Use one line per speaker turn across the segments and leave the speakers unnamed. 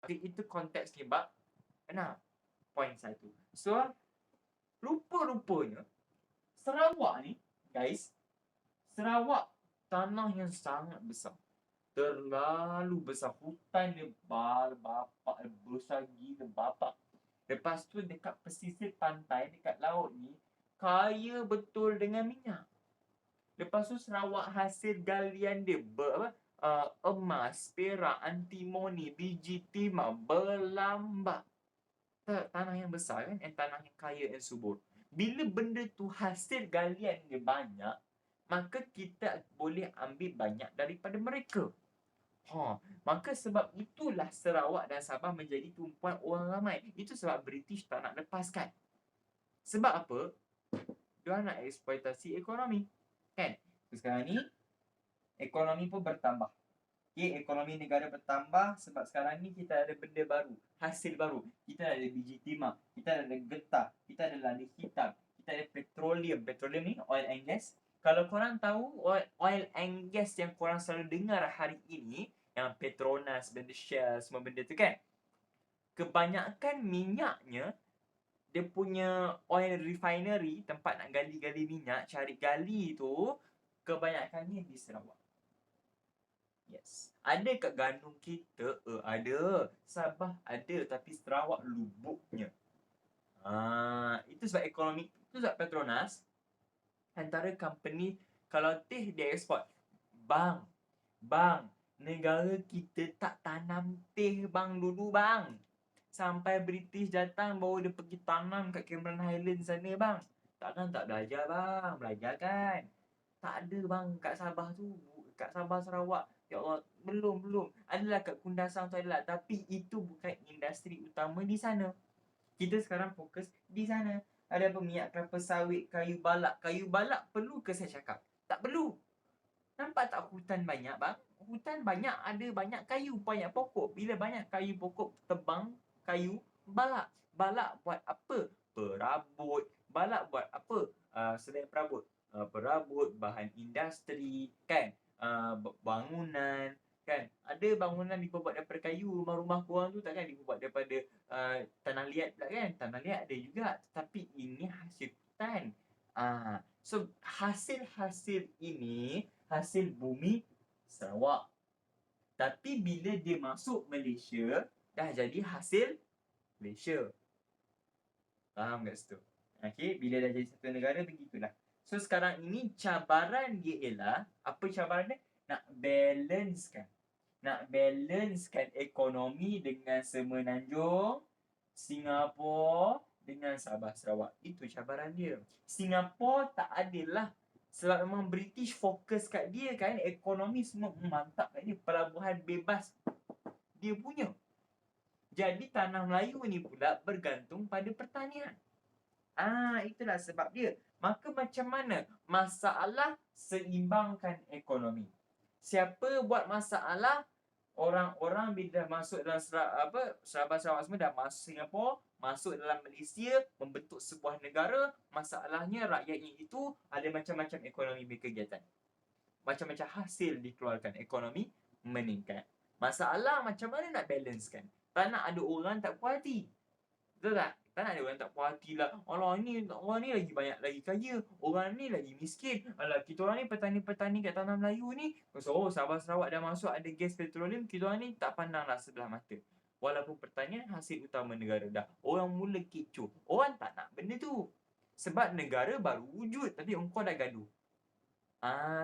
Okay, itu konteksnya bab 6. Poin 1. So, rupa-rupanya Sarawak ni, guys, Sarawak tanah yang sangat besar. Terlalu besar. Hutan dia bapak, besar gila bapak. Lepas tu dekat pesisir pantai, dekat laut ni, kaya betul dengan minyak. Lepas tu Sarawak hasil galian dia emas, perak, antimoni, biji timah berlambak. Tanah yang besar kan, tanah yang kaya dan subur. Bila benda tu hasil galian dia banyak, maka kita boleh ambil banyak daripada mereka. Maka sebab itulah Sarawak dan Sabah menjadi tumpuan orang ramai. Itu sebab British tak nak lepaskan. Sebab apa? Dia nak eksploitasi ekonomi. Kan? Sekarang ni, ekonomi pun bertambah. Okay, ekonomi negara bertambah sebab sekarang ni kita ada benda baru, hasil baru. Kita ada biji timah, kita ada getah, kita ada lada hitam, kita ada petroleum. Petroleum ni oil and gas. Kalau korang tahu oil and gas yang korang selalu dengar hari ini, yang Petronas, benda Shell, semua benda tu kan, kebanyakan minyaknya, dia punya oil refinery, tempat nak gali-gali minyak, cari gali tu, kebanyakannya di Sarawak. Yes. Ada kat Gandung kita? Ada. Sabah ada, tapi Sarawak lubuknya. Itu sebab ekonomi, itu sebab Petronas, antara company, kalau teh dia eksport. Bang, negara kita tak tanam teh bang dulu bang. Sampai British datang baru dia pergi tanam kat Cameron Highlands sana bang. Takkan tak belajar bang, belajar kan? Tak ada bang kat Sabah tu, kat Sabah Sarawak. Ya Allah, belum. Adalah kat Kundasang tu adalah, tapi itu bukan industri utama di sana. Kita sekarang fokus di sana. Ada apa, minyak kelapa sawit, kayu balak. Kayu balak perlu ke saya cakap? Tak perlu. Nampak tak hutan banyak bang? Hutan banyak, ada banyak kayu, banyak pokok. Bila banyak kayu pokok, tebang kayu balak. Balak buat apa? Perabot. Balak buat apa? Selain perabot, perabot, bahan industri, kan? Bangunan, kan? Ada bangunan dibuat daripada kayu. Rumah-rumah korang tu takkan dibuat daripada tanah liat pula kan? Tanah liat ada juga, tapi ini hasil hutan. So hasil-hasil ini hasil bumi Sarawak. Tapi bila dia masuk Malaysia, dah jadi hasil Malaysia. Faham kat situ? Okay, bila dah jadi satu negara, begitulah. So sekarang ini cabaran dia ialah, apa cabaran dia? Nak balancekan ekonomi dengan Semenanjung, Singapura dengan Sabah Sarawak. Itu cabaran dia. Singapura tak adalah, sebab memang British fokus kat dia kan, ekonomi semua mantap kat dia, pelabuhan bebas dia punya. Jadi tanah Melayu ni pula bergantung pada pertanian. Itulah sebab dia. Maka macam mana? Masalah seimbangkan ekonomi. Siapa buat masalah? Orang-orang bila dah masuk dalam Sabah Sarawak semua dah masuk Singapura, masuk dalam Malaysia, membentuk sebuah negara. Masalahnya rakyatnya itu ada macam-macam ekonomi berkegiatan. Macam-macam hasil dikeluarkan, ekonomi meningkat. Masalah macam mana nak balancekan? Tak nak ada orang tak puas hati. Betul tak? Tak nak ada orang tak puas hati lah. Alah, orang ni lagi banyak lagi kaya, orang ni lagi miskin. Alah, kita orang ni petani-petani kat tanah Melayu ni, Sabah Sarawak dah masuk ada gas petroleum, kita orang ni tak pandang lah sebelah mata. Walaupun pertanian hasil utama negara dah. Orang mula kecoh. Orang tak nak benda tu. Sebab negara baru wujud, tapi engkau dah gaduh.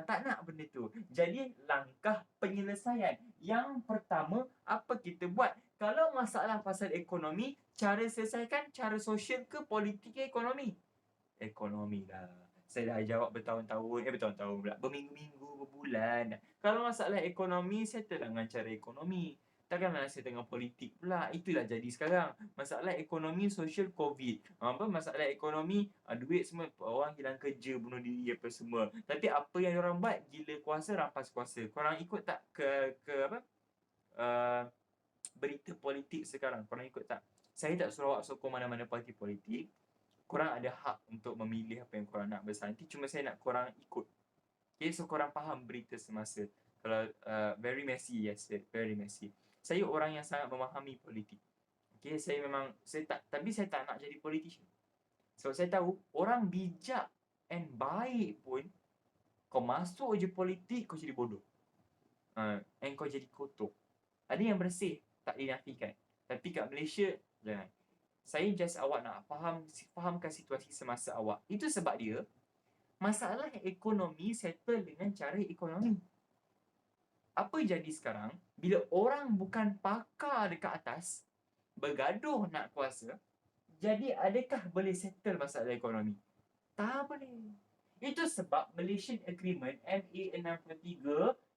Tak nak benda tu. Jadi langkah penyelesaian. Yang pertama, apa kita buat? Kalau masalah pasal ekonomi, cara selesaikan cara sosial ke politik ke ekonomi? Ekonomi lah. Saya dah jawab bertahun-tahun pula. Berminggu-minggu, berbulan. Kalau masalah ekonomi, settle dengan cara ekonomi. Takkanlah saya tengah politik pula. Itulah jadi sekarang. Masalah ekonomi, sosial, COVID. Masalah ekonomi, duit semua. Orang hilang kerja, bunuh diri apa semua. Tapi apa yang orang buat? Gila kuasa, rampas kuasa. Korang ikut tak berita politik sekarang? Korang ikut tak? Saya tak suruh awak sokong mana-mana parti politik. Korang ada hak untuk memilih apa yang korang nak besar nanti. Cuma saya nak korang ikut. Okay, so korang faham berita semasa. Kalau very messy, yes, very messy. Saya orang yang sangat memahami politik. Okay, saya tak nak jadi politician. Sebab saya tahu orang bijak and baik pun, kau masuk je politik, kau jadi bodoh. And kau jadi kotor. Ada yang bersih, tak dinafikan. Tapi kat Malaysia, jangan. Saya just awak nak fahamkan situasi semasa awak. Itu sebab dia, masalah ekonomi settle dengan cara ekonomi. Apa jadi sekarang, bila orang bukan pakar dekat atas, bergaduh nak kuasa, jadi adakah boleh settle masalah ekonomi? Tak boleh. Itu sebab Malaysian Agreement MA63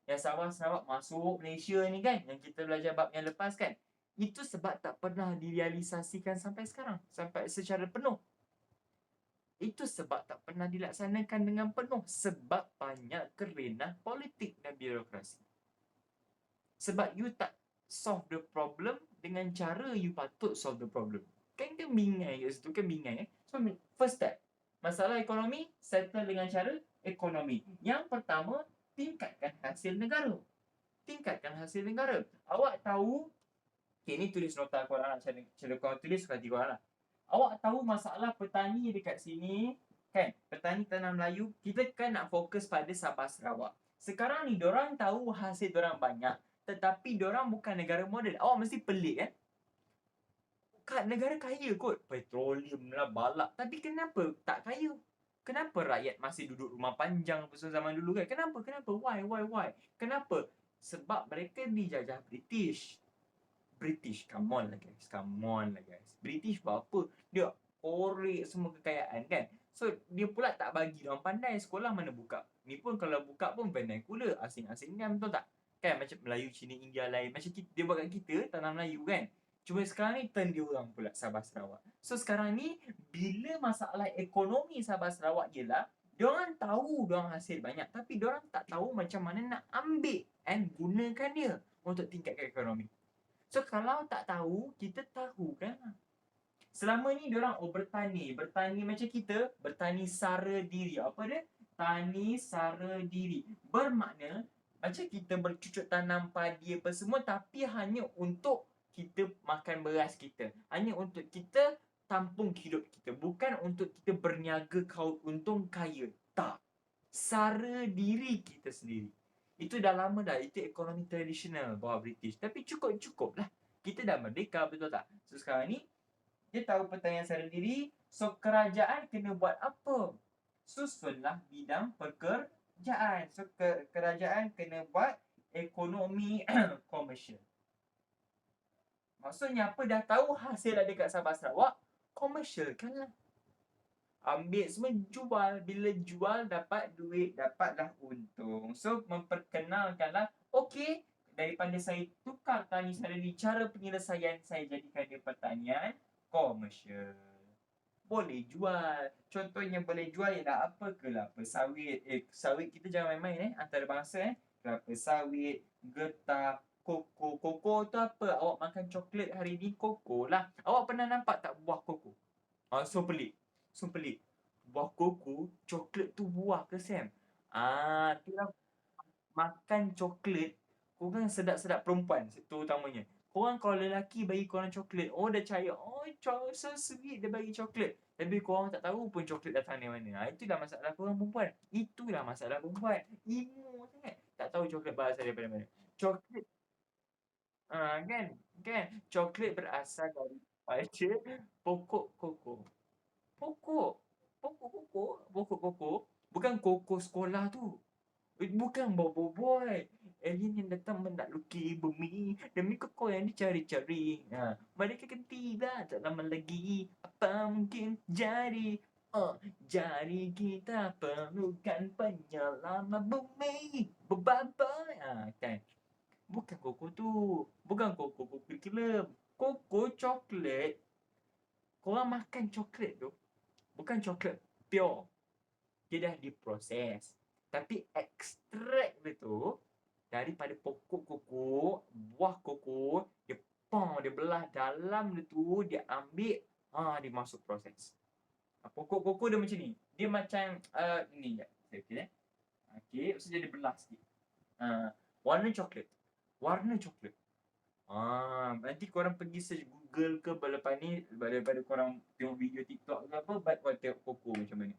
yang Sabah Sarawak masuk Malaysia ni kan, yang kita belajar bab yang lepas kan, itu sebab tak pernah direalisasikan sampai sekarang, sampai secara penuh. Itu sebab tak pernah dilaksanakan dengan penuh, sebab banyak kerenah politik dan birokrasi. Sebab you tak solve the problem dengan cara you patut solve the problem. Kan bingai kat situ, kan bingai. So first step, masalah ekonomi settle dengan cara ekonomi. Yang pertama, tingkatkan hasil negara. Tingkatkan hasil negara. Awak tahu, okay, ni tulis nota korang lah, cara korang tulis hati korang lah. Awak tahu masalah petani dekat sini kan, petani tanam Melayu, kita kan nak fokus pada Sabah Sarawak. Sekarang ni dorang tahu hasil dorang banyak, tetapi dorang bukan negara model. Awak mesti pelik kan? Kat negara kaya kot, petroleum lah, balak. Tapi kenapa tak kaya? Kenapa rakyat masih duduk rumah panjang pasal zaman dulu kan? Kenapa? Why? Kenapa? Sebab mereka dijajah British. Come on lah guys. British buat apa? Dia korek semua kekayaan kan? So, dia pula tak bagi orang pandai. Sekolah mana buka? Ni pun kalau buka pun vernacular, asing-asing kan, betul tak? Kan macam Melayu, Cina, India lain. Macam dia buat kat kita, tanah Melayu kan? Cuma sekarang ni turn dia orang pula Sabah Sarawak. So sekarang ni, bila masalah ekonomi Sabah Sarawak ialah, diorang tahu diorang hasil banyak, tapi diorang tak tahu macam mana nak ambil and gunakan dia untuk tingkatkan ekonomi. So kalau tak tahu, kita tahu kan. Selama ni diorang bertani macam kita, bertani sara diri. Apa dia? Tani sara diri. Bermakna macam kita bercucuk tanam padi apa semua, tapi hanya untuk kita makan beras kita. Hanya untuk kita tampung hidup kita. Bukan untuk kita berniaga kaut untung kaya. Tak. Sara diri kita sendiri. Itu dah lama dah. Itu ekonomi tradisional bawah British. Tapi cukup lah. Kita dah merdeka, betul tak? So sekarang ni, dia tahu pertanian sara diri. So kerajaan kena buat apa? Susunlah bidang pekerjaan. So kerajaan kena buat ekonomi komersial. Maksudnya apa? Dah tahu hasil ada kat Sabah Sarawak, komersialkan lah. Ambil semua, jual. Bila jual, dapat duit, dapatlah untung. So memperkenalkanlah, okey, daripada saya tukar tani sara diri, cara penyelesaian saya jadikan dia pertanian komersial. Boleh jual. Contohnya boleh jual ialah apa? Kelapa sawit. Sawit kita jangan main-main antarabangsa. Kelapa sawit, getah, koko. Koko tu apa? Awak makan coklat hari ni, koko lah. Awak pernah nampak tak buah koko? So pelik. Buah koko, coklat tu buah ke Sam? Tu lah. Makan coklat, korang sedap-sedap perempuan, itu utamanya. Korang kalau lelaki bagi korang coklat, dah cahaya, so sweet dia bagi coklat. Tapi korang tak tahu pun coklat datang dari mana. Itulah masalah korang perempuan. Imo sangat. Tak tahu coklat berasal daripada mana. Coklat, kan? Coklat berasal daripada pokok koko. Pokok koko. Bukan koko sekolah tu. Bukan boy. Alien yang datang mendakluki bumi demi koko yang dicari-cari. Mereka kan tak lama lagi. Apa mungkin jadi? Jadi kita perlukan penyelamat bumi. Bebabai. Kan? Bukan koko tu. Bukan koko curriculum. Koko coklat. Korang makan coklat tu, bukan coklat pure. Dia dah diproses. Tapi ekstrak dia tu daripada pokok koko, buah koko, dia belah dalam dia tu, dia ambil, dia masuk proses. Pokok koko dia macam ni. Dia macam ni je. Okey, so dia belah sikit. Warna coklat. Nanti korang pergi search Google ke lepas ni, daripada korang tengok video TikTok ke apa, baik korang tengok Koko macam mana.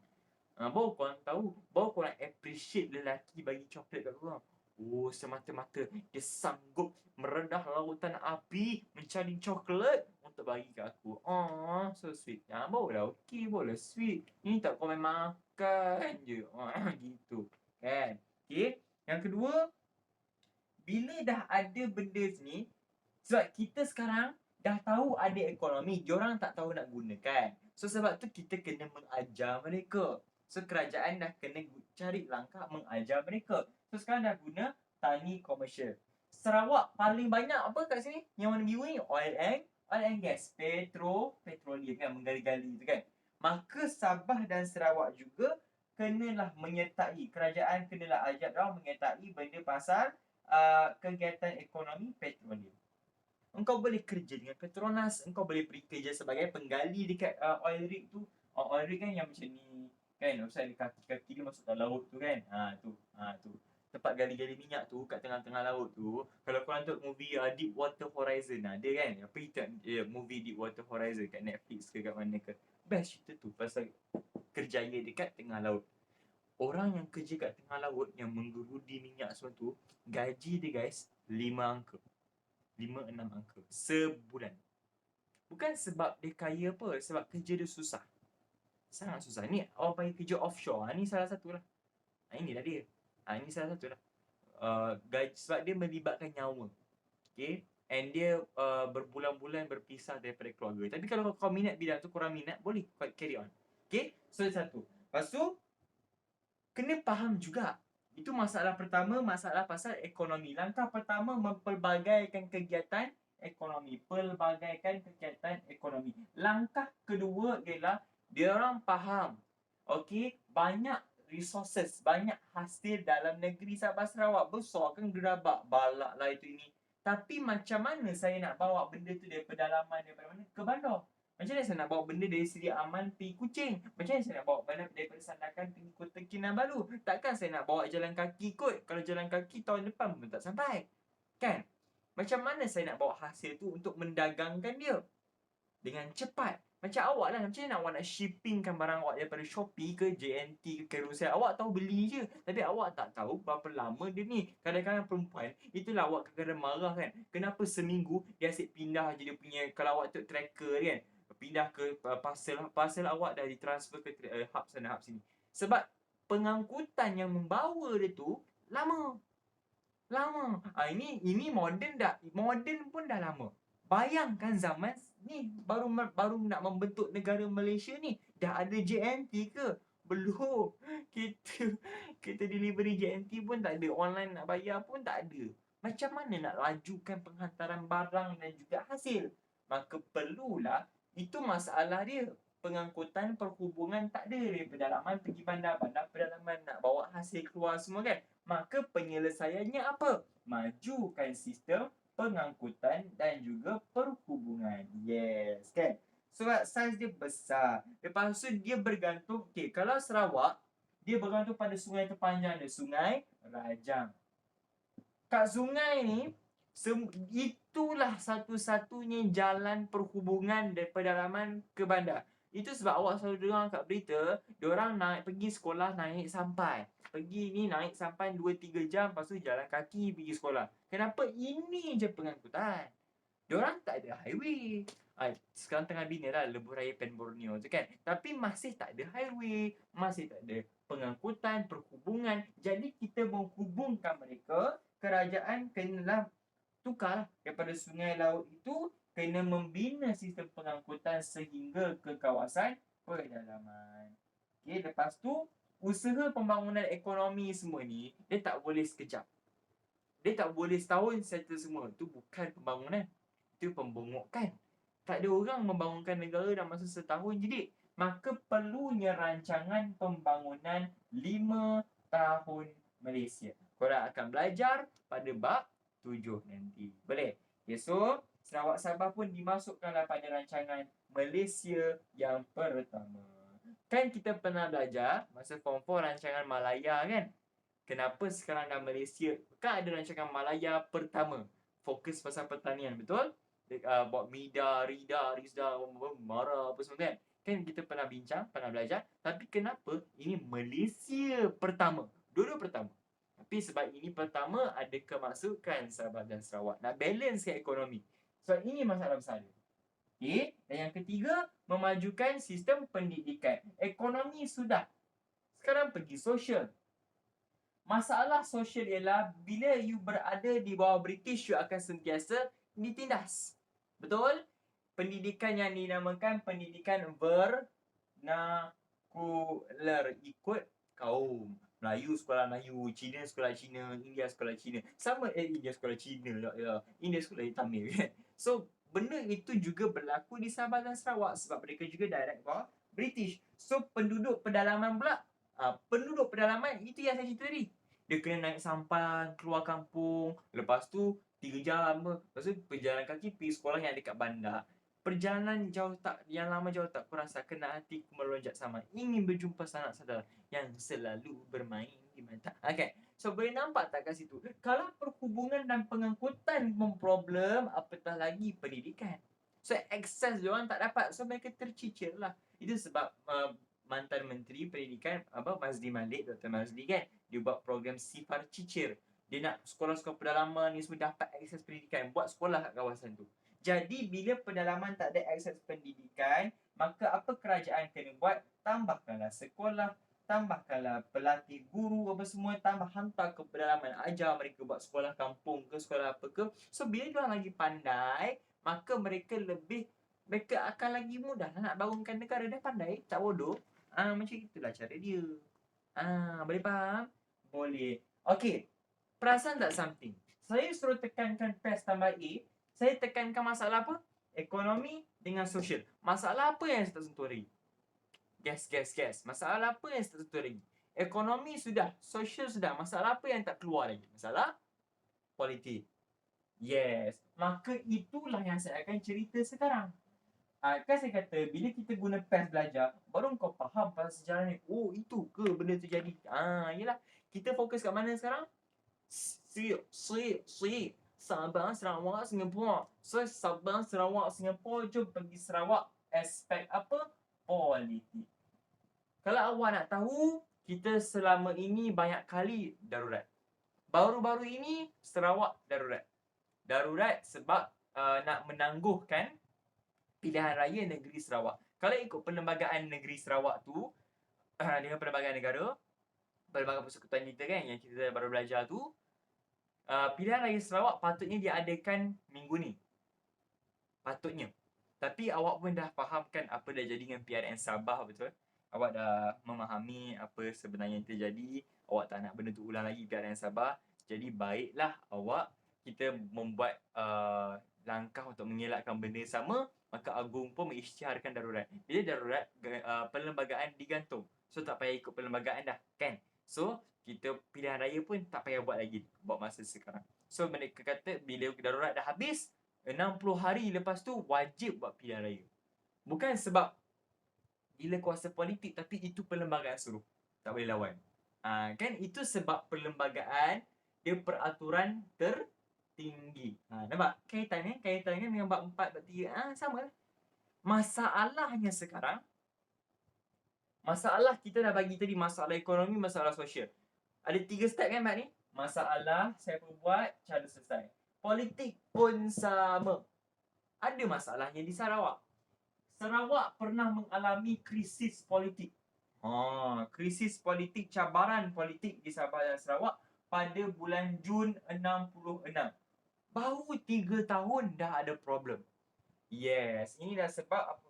Baru korang tahu, baru korang appreciate lelaki bagi coklat kat korang. Oh, semata-mata dia sanggup merendah lautan api mencari coklat untuk bagi kat aku. So sweet. Barulah okey, barulah sweet. Ini tak kau main makan je. Gitu. Kan? Okay. Yang kedua, bila dah ada benda ni, sebab kita sekarang dah tahu ada ekonomi, diorang tak tahu nak gunakan. So sebab tu kita kena mengajar mereka. So kerajaan dah kena cari langkah mengajar mereka. So sekarang dah guna tani komersial. Sarawak paling banyak apa kat sini? Yang warna biru ni oil and gas, petroleum kan, menggali-gali tu kan. Maka Sabah dan Sarawak juga kenalah menyertai, kerajaan kenalah ajak diorang menyertai benda pasal kegiatan ekonomi petroleum. Engkau boleh kerja dengan Petronas, engkau boleh pergi kerja sebagai penggali dekat oil rig tu. Oil rig kan yang macam ni kan, usai kaki-kaki dia masuk dalam laut tu kan. Tu tempat gali-gali minyak tu kat tengah-tengah laut tu. Kalau korang tengok movie Deepwater Horizon, ada kan, apa itu movie Deepwater Horizon kat Netflix ke kat mana ke, best cerita tu pasal kerjaya dekat tengah laut. Orang yang kerja kat tengah laut yang menggerudi minyak semua tu, gaji dia guys 5 angka, 5-6 angka sebulan. Bukan sebab dia kaya apa, sebab kerja dia susah, sangat susah. Ni orang panggil kerja offshore. Ni salah satu lah. Inilah dia. Ini salah satu lah. Gaji, sebab dia melibatkan nyawa. Okay. And dia berbulan-bulan berpisah daripada keluarga. Tapi kalau kau minat bidang tu, korang minat, boleh carry on. Okay. So satu. Lepas tu kena faham juga. Itu masalah pertama, masalah pasal ekonomi. Langkah pertama, mempelbagaikan kegiatan ekonomi. Pelbagaikan kegiatan ekonomi. Langkah kedua ialah diorang faham, okey, banyak resources, banyak hasil dalam negeri Sabah Sarawak. Besar kan, gerabak, balak lah itu ini. Tapi macam mana saya nak bawa benda tu daripada pedalaman, daripada mana ke bandar? Macam mana saya nak bawa benda dari Seri Aman pergi Kuching? Macam mana saya nak bawa benda daripada Sandakan pergi Kota Kinabalu? Takkan saya nak bawa jalan kaki kot. Kalau jalan kaki tahun depan pun tak sampai. Kan? Macam mana saya nak bawa hasil tu untuk mendagangkan dia dengan cepat? Macam awak lah, macam mana awak nak shippingkan barang awak daripada Shopee ke JNT ke Carousel? Awak tahu beli je, tapi awak tak tahu berapa lama dia ni. Kadang-kadang perempuan, itulah awak kadang-kadang marah kan. Kenapa seminggu dia asyik pindah je dia punya, kalau awak tengok tracker kan, pindah ke parcel awak dah ditransfer ke hub sana hub sini. Sebab pengangkutan yang membawa dia tu lama. Ini moden pun dah lama. Bayangkan zaman ni baru nak membentuk negara Malaysia ni, dah ada JNT ke? Belum. Kita delivery JNT pun tak ada, online nak bayar pun tak ada. Macam mana nak lajukan penghantaran barang dan juga hasil? Maka perlulah, itu masalah dia. Pengangkutan perhubungan tak ada, dari pedalaman pergi bandar, bandar pedalaman nak bawa hasil keluar semua kan. Maka penyelesaiannya apa? Majukan sistem pengangkutan dan juga perhubungan. Yes, kan? Sebab saiz dia besar. Lepas tu dia bergantung, okay, kalau Sarawak, dia bergantung pada sungai terpanjang dia, Sungai Rajang. Kat sungai ni, itulah satu-satunya jalan perhubungan dari pedalaman ke bandar. Itu sebab awak selalu dengar kat berita, diorang naik pergi sekolah naik sampai. Pergi ni naik sampai 2-3 jam, lepas tu jalan kaki pergi sekolah. Kenapa? Ini je pengangkutan. Diorang tak ada highway. Sekarang tengah bina lah lebuh raya Pen Borneo tu kan. Tapi masih tak ada highway, masih tak ada pengangkutan, perhubungan. Jadi kita menghubungkan mereka, kerajaan kenalah tukar daripada sungai laut itu, kena membina sistem pengangkutan sehingga ke kawasan pedalaman. Okay, lepas tu usaha pembangunan ekonomi semua ni, dia tak boleh sekejap. Dia tak boleh setahun settle semua. Itu bukan pembangunan, itu pembongokan. Tak ada orang membangunkan negara dalam masa setahun je. Maka perlunya rancangan pembangunan 5 tahun Malaysia. Korang akan belajar pada bab 7 nanti. Boleh? Okay, so Sarawak Sabah pun dimasukkanlah pada rancangan Malaysia yang pertama. Kan kita pernah belajar masa form 4 rancangan Malaya kan? Kenapa sekarang dah Malaysia? Kan ada rancangan Malaya pertama. fokus pasal pertanian, betul? Buat Rida, Rizda, Mara apa semua kan. Kan kita pernah bincang, pernah belajar. Tapi kenapa ini Malaysia pertama? Dua-dua pertama. Tapi sebab ini pertama, ada kemasukan Sabah dan Sarawak. Nak balance ke ekonomi. So, ini masalah besar dia. Okay. Dan yang ketiga, memajukan sistem pendidikan. Ekonomi sudah. Sekarang pergi sosial. Masalah sosial ialah bila you berada di bawah British, you akan sentiasa ditindas. Betul? Pendidikan yang dinamakan pendidikan vernacular, ikut kaum. Melayu sekolah Melayu, Cina sekolah Cina, India sekolah Cina. Sama India sekolah Cina, India sekolah Tamil kan. So, benda itu juga berlaku di Sabah dan Sarawak sebab mereka juga direct bawah British. So, penduduk pedalaman pula, penduduk pedalaman itu yang saya cerita tadi. Dia kena naik sampan, keluar kampung, lepas tu 3 jam, lepas tu berjalan kaki pergi sekolah yang dekat bandar. Perjalanan jauh tak, yang lama jauh tak kurasa, kena hatiku melonjak sama, ingin berjumpa sanak saudara yang selalu bermain di mata. Okay, so boleh nampak tak kat situ? Kalau perhubungan dan pengangkutan memproblem, apatah lagi pendidikan. So akses diorang tak dapat, so mereka tercicir lah. Itu sebab mantan Menteri Pendidikan Mazli Malik, Dr. Mazli kan, dia buat program Sifar Cicir. Dia nak sekolah-sekolah pedalaman ni semua dapat akses pendidikan, buat sekolah kat kawasan tu. Jadi bila pedalaman tak ada akses pendidikan, maka apa kerajaan kena buat? Tambahkanlah sekolah, tambahkanlah pelatih guru apa semua, tambah hantar ke pedalaman, ajar mereka buat sekolah kampung ke, sekolah apa ke. So bila diorang lagi pandai, maka mereka akan lagi mudah nak bangunkan negara. Dia pandai, tak bodoh. Macam itulah cara dia. Boleh faham? Boleh. Okay, perasan tak something? Saya suruh tekankan PES tambah A, saya tekankan masalah apa? Ekonomi dengan sosial. Masalah apa yang saya tak sentuh lagi? Guess. Masalah apa yang saya tak sentuh lagi? Ekonomi sudah, sosial sudah. Masalah apa yang tak keluar lagi? Masalah politik. Yes. Maka itulah yang saya akan cerita sekarang. Kan saya kata, bila kita guna PES belajar, baru kau faham pasal sejarah ni. Oh, itu ke benda tu jadi? Yelah. Kita fokus kat mana sekarang? Sabah, Sarawak, Singapura. So, Sabah, Sarawak, Singapura. Jom pergi Sarawak. Aspek apa? Politik. Kalau awak nak tahu, kita selama ini banyak kali darurat. Baru-baru ini, Sarawak darurat. Darurat sebab nak menangguhkan pilihan raya negeri Sarawak. Kalau ikut Perlembagaan Negeri Sarawak tu, dengan Perlembagaan Negara, Perlembagaan Persekutuan kita kan, yang kita baru belajar tu, pilihan raya Sarawak patutnya diadakan minggu ni. Patutnya. Tapi awak pun dah fahamkan apa dah jadi dengan PRN Sabah, betul? Awak dah memahami apa sebenarnya yang terjadi. Awak tak nak benda tu ulang lagi PRN Sabah. Jadi baiklah awak, kita membuat langkah untuk mengelakkan benda sama. Maka Agung pun mengisytiharkan darurat. Bila darurat, perlembagaan digantung. So tak payah ikut perlembagaan dah, kan? So kita pilihan raya pun tak payah buat lagi buat masa sekarang. So mereka kata bila darurat dah habis, 60 hari lepas tu wajib buat pilihan raya. Bukan sebab gila kuasa politik, tapi itu perlembagaan suruh. Tak boleh lawan. Kan itu sebab perlembagaan dia peraturan tertinggi. Nampak? Kaitannya dengan bab 4, bab 3. Sama lah. Masalahnya sekarang, masalah kita dah bagi tadi, masalah ekonomi, masalah sosial. Ada 3 step kan Mat ni? Masalah, saya buat, cara selesai. Politik pun sama. Ada masalahnya di Sarawak. Sarawak pernah mengalami krisis politik. Krisis politik, cabaran politik di Sabah dan Sarawak pada bulan Jun 66. Baru 3 tahun dah ada problem. Yes, ini dah sebab apa?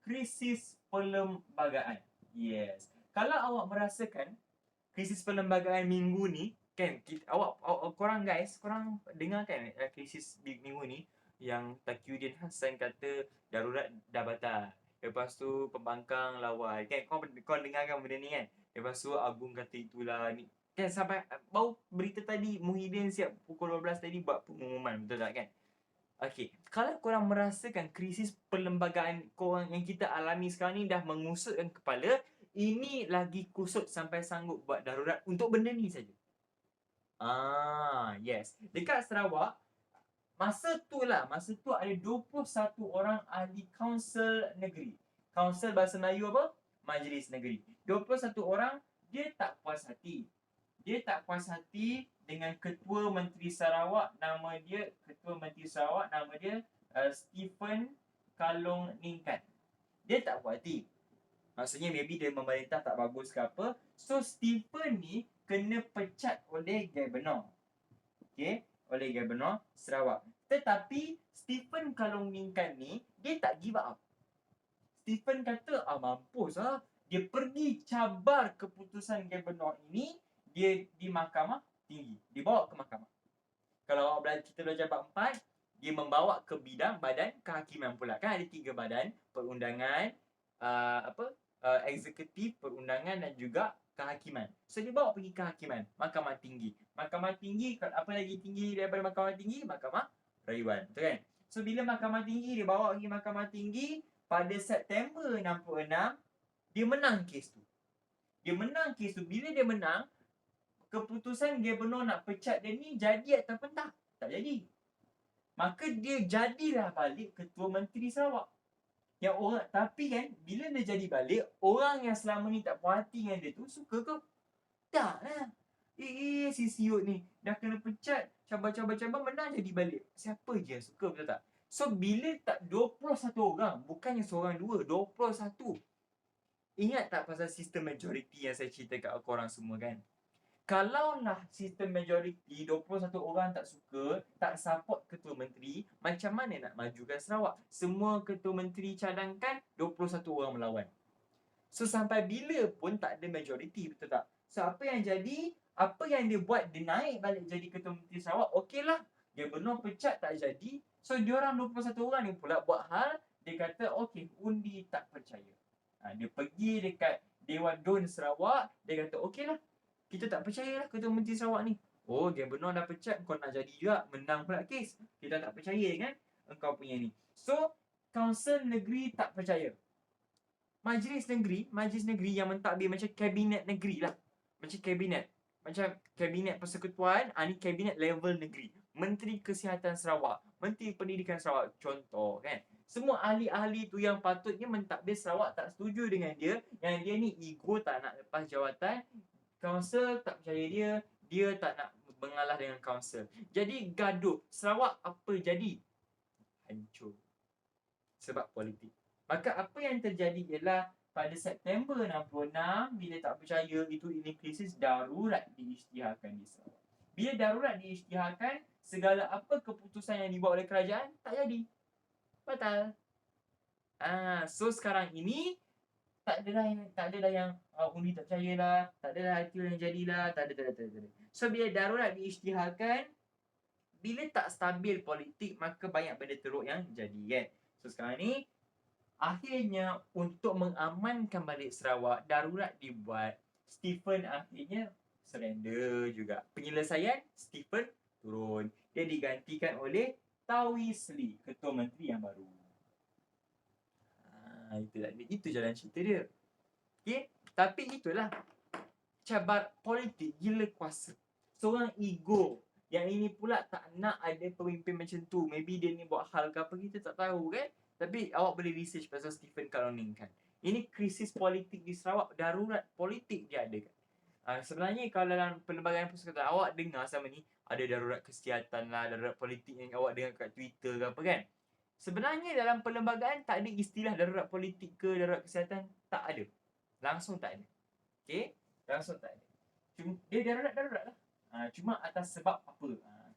Krisis perlembagaan. Yes. Kalau awak merasakan krisis perlembagaan minggu ni, kan, korang dengar kan krisis minggu ni, yang Taqiyuddin Hassan kata darurat dah batal. Lepas tu pembangkang lawan, kan, kau dengar kan benda ni kan. Lepas tu Agung kata itulah ni, kan, sampai baru berita tadi Muhyiddin siap pukul 12 tadi buat pengumuman, betul tak kan? Okey, kalau korang merasakan krisis perlembagaan korang yang kita alami sekarang ni dah mengusutkan kepala, ini lagi kusut sampai sanggup buat darurat untuk benda ni saja. Yes. Dekat Sarawak, masa tu ada 21 orang ahli kaunsil negeri. Kaunsil bahasa Melayu apa? Majlis Negeri. 21 orang, dia tak puas hati. Dia tak puas hati dengan Ketua Menteri Sarawak, nama dia Stephen Kalong Ningkan. Dia tak puas hati. Maksudnya maybe dia memerintah tak bagus ke apa. So Stephen ni kena pecat oleh Gabenor. Okay, oleh Gabenor Sarawak. Tetapi Stephen Kalong Ningkan ni, dia tak give up. Stephen kata, mampus lah. Dia pergi cabar keputusan Gabenor ini, dia di mahkamah tinggi. Dia bawa ke mahkamah. Kalau kita belajar bab 4, dia membawa ke bidang badan kehakiman pula. Kan ada 3 badan, perundangan, eksekutif, perundangan dan juga kehakiman. So dia bawa pergi kehakiman, mahkamah tinggi. Mahkamah tinggi, apa lagi tinggi daripada mahkamah tinggi? Mahkamah rayuan, betul kan? So bila mahkamah tinggi, dia bawa pergi mahkamah tinggi, pada September 66, dia menang kes tu. Bila dia menang, keputusan Gabenor nak pecat dia ni jadi ataupun tak? Tak jadi. Maka dia jadilah balik Ketua Menteri Sarawak. Yang orang, tapi kan, bila dia jadi balik, orang yang selama ni tak puas hati dengan dia tu, suka ke? Tak lah. Si siut ni dah kena pecat, cabar menang jadi balik. Siapa je yang suka, betul tak? So bila tak 21 orang, bukannya seorang dua, 21. Ingat tak pasal sistem majoriti yang saya cerita kat korang semua kan? Kalaulah sistem majoriti 21 orang tak suka, tak support Ketua Menteri, macam mana nak majukan Sarawak? Semua Ketua Menteri cadangkan, 21 orang melawan. So sampai bila pun tak ada majoriti, betul tak? So apa yang jadi, apa yang dia buat, dia naik balik jadi Ketua Menteri Sarawak, okeylah. Dia benar pecat tak jadi. So diorang 21 orang ni pula buat hal, dia kata okey, undi tak percaya. Dia pergi dekat Dewan Dun Sarawak, dia kata okeylah, kita tak percayalah Ketua Menteri Sarawak ni. Dia benar dah pecat, kau nak jadi juga, menang pula kes. Kita tak percaya dengan engkau punya ni. So Kaunsil Negeri tak percaya. Majlis negeri yang mentadbir macam kabinet negeri lah. Macam kabinet persekutuan, ni kabinet level negeri. Menteri Kesihatan Sarawak, Menteri Pendidikan Sarawak, contoh kan. Semua ahli-ahli tu yang patutnya mentadbir Sarawak tak setuju dengan dia, yang dia ni ego, tak nak lepas jawatan. Kaunsil tak percaya dia tak nak mengalah dengan kaunsil. Jadi gaduh. Sarawak apa jadi? Hancur. Sebab politik. Maka apa yang terjadi ialah pada September 66, bila tak percaya itu ini krisis darurat diisytiharkan di Sarawak. Bila darurat diisytiharkan, segala apa keputusan yang dibuat oleh kerajaan tak jadi. Batal. So sekarang ini tak adalah yang undi tak percayalah, tak adalah itu yang jadilah, tak ada. So bila darurat diisytiharkan, bila tak stabil politik, maka banyak benda teruk yang jadi kan. So sekarang ni, akhirnya untuk mengamankan balik Sarawak, darurat dibuat. Stephen akhirnya surrender juga. Penyelesaian, Stephen turun. Dia digantikan oleh Tawi Sli, Ketua Menteri yang baru. Itu jalan cerita dia. Okay? Tapi itulah cabar politik gila kuasa. Seorang ego. Yang ini pula tak nak ada pemimpin macam tu. Maybe dia ni buat hal ke apa, kita tak tahu kan. Tapi awak boleh research pasal Stephen Kalong Ningkan. Ini krisis politik di Sarawak, darurat politik dia ada kan. Sebenarnya kalau dalam perlembagaan persekutuan awak dengar sama ni, ada darurat kesihatan lah, darurat politik yang awak dengar kat Twitter ke apa kan. Sebenarnya dalam perlembagaan tak ada istilah darurat politik ke darurat kesihatan, tak ada. Langsung tak ada. Okay? Langsung tak ada. Cuma dia darurat lah. Cuma atas sebab apa.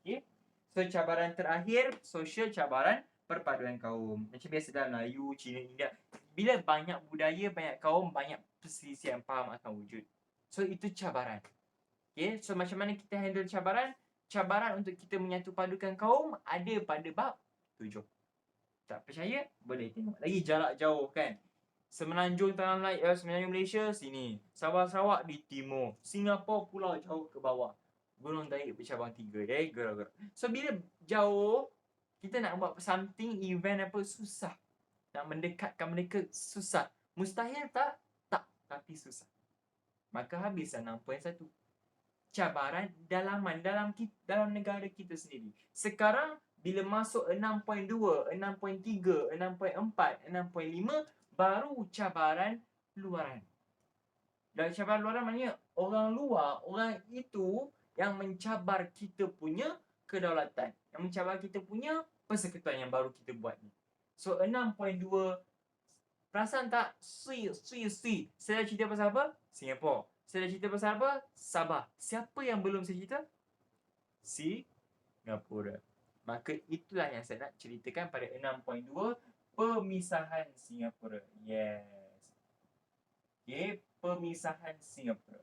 Okay? So cabaran terakhir, sosial cabaran perpaduan kaum. Macam biasa dalam Melayu, Cina, India. Bila banyak budaya, banyak kaum, banyak perselisihan faham akan wujud. So itu cabaran. Okay? So macam mana kita handle cabaran? Cabaran untuk kita menyatu padukan kaum ada pada bab 7. Tak percaya? Boleh tengok. Lagi jarak jauh kan. Semenanjung Semenanjung Malaysia sini. Sabah Sarawak di timur. Singapura pulau jauh ke bawah. Gunung Daik bercabang 3. Gerak. So bila jauh, kita nak buat something, event apa, susah. Nak mendekatkan mereka, susah. Mustahil tak? Tak. Tapi susah. Maka habislah 6.1. cabaran dalaman dalam negara kita sendiri. Sekarang bila masuk 6.2, 6.3, 6.4, 6.5 baru cabaran luaran. Dan cabaran luaran maknanya orang luar, orang itu yang mencabar kita punya kedaulatan, yang mencabar kita punya persekutuan yang baru kita buat ni. So 6.2, perasan tak? Sui. Saya dah cerita pasal apa? Singapura. Saya dah cerita pasal apa? Sabah. Siapa yang belum saya cerita? Singapura. Maka itulah yang saya nak ceritakan pada 6.2, pemisahan Singapura. Yes. Okay, pemisahan Singapura.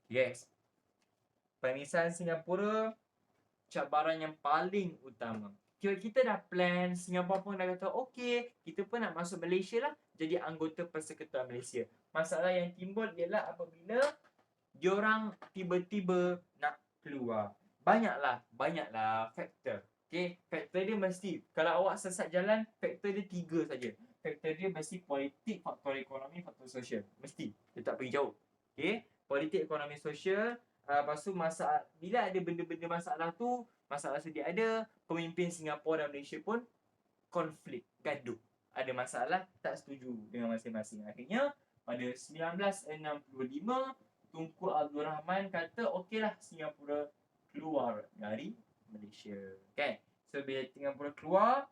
Yes. Pemisahan Singapura, cabaran yang paling utama. Kita dah plan, Singapura pun dah kata okey, kita pun nak masuk Malaysia lah, jadi anggota Persekutuan Malaysia. Masalah yang timbul ialah apabila diorang tiba-tiba nak keluar. Banyaklah faktor. Okay, faktor dia mesti, kalau awak sesat jalan, faktor dia 3 saja. Faktor dia mesti politik, faktor ekonomi, faktor sosial. Mesti, dia tak pergi jauh. Okay, politik, ekonomi, sosial. Lepas tu bila ada benda-benda masalah tu, masalah sedia ada, pemimpin Singapura dan Malaysia pun konflik, gaduh. Ada masalah, tak setuju dengan masing-masing. Akhirnya, pada 1965, Tunku Abdul Rahman kata, okeylah Singapura keluar dari Malaysia. Kan? So, bila Singapura keluar,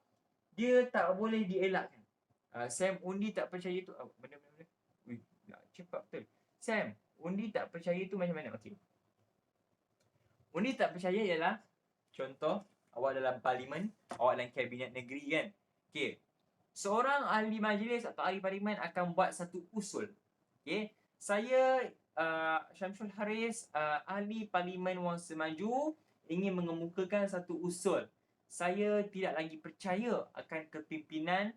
dia tak boleh dielakkan. Sam undi tak percaya tu, benda-benda. Ui, cepat betul. Sam, undi tak percaya tu macam mana? Okey. Undi tak percaya ialah, contoh, awak dalam parlimen, awak dalam kabinet negeri kan. Okey. Seorang ahli majlis atau ahli parlimen akan buat satu usul. Okey. Saya Syamsul Haris, ahli parlimen Wang Semaju, ingin mengemukakan satu usul. Saya tidak lagi percaya akan kepimpinan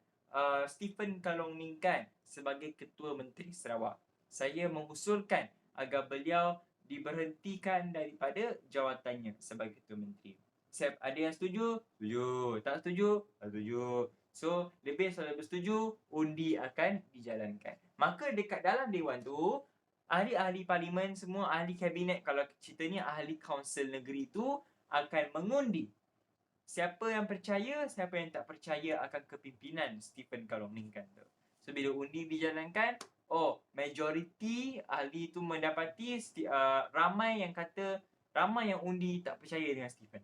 Stephen Kalong Ningkan sebagai Ketua Menteri Sarawak. Saya mengusulkan agar beliau diberhentikan daripada jawatannya sebagai Ketua Menteri. Ada yang setuju? Setuju. Tak setuju? Tak setuju. So, lebih bersetuju, undi akan dijalankan. Maka dekat dalam dewan tu, ahli-ahli parlimen semua, ahli kabinet, kalau ceritanya ahli kaunsil negeri tu akan mengundi siapa yang percaya, siapa yang tak percaya akan kepimpinan Stephen Kalong Ningkan tu. So, bila undi dijalankan, majoriti ahli tu mendapati ramai yang undi tak percaya dengan Stephen.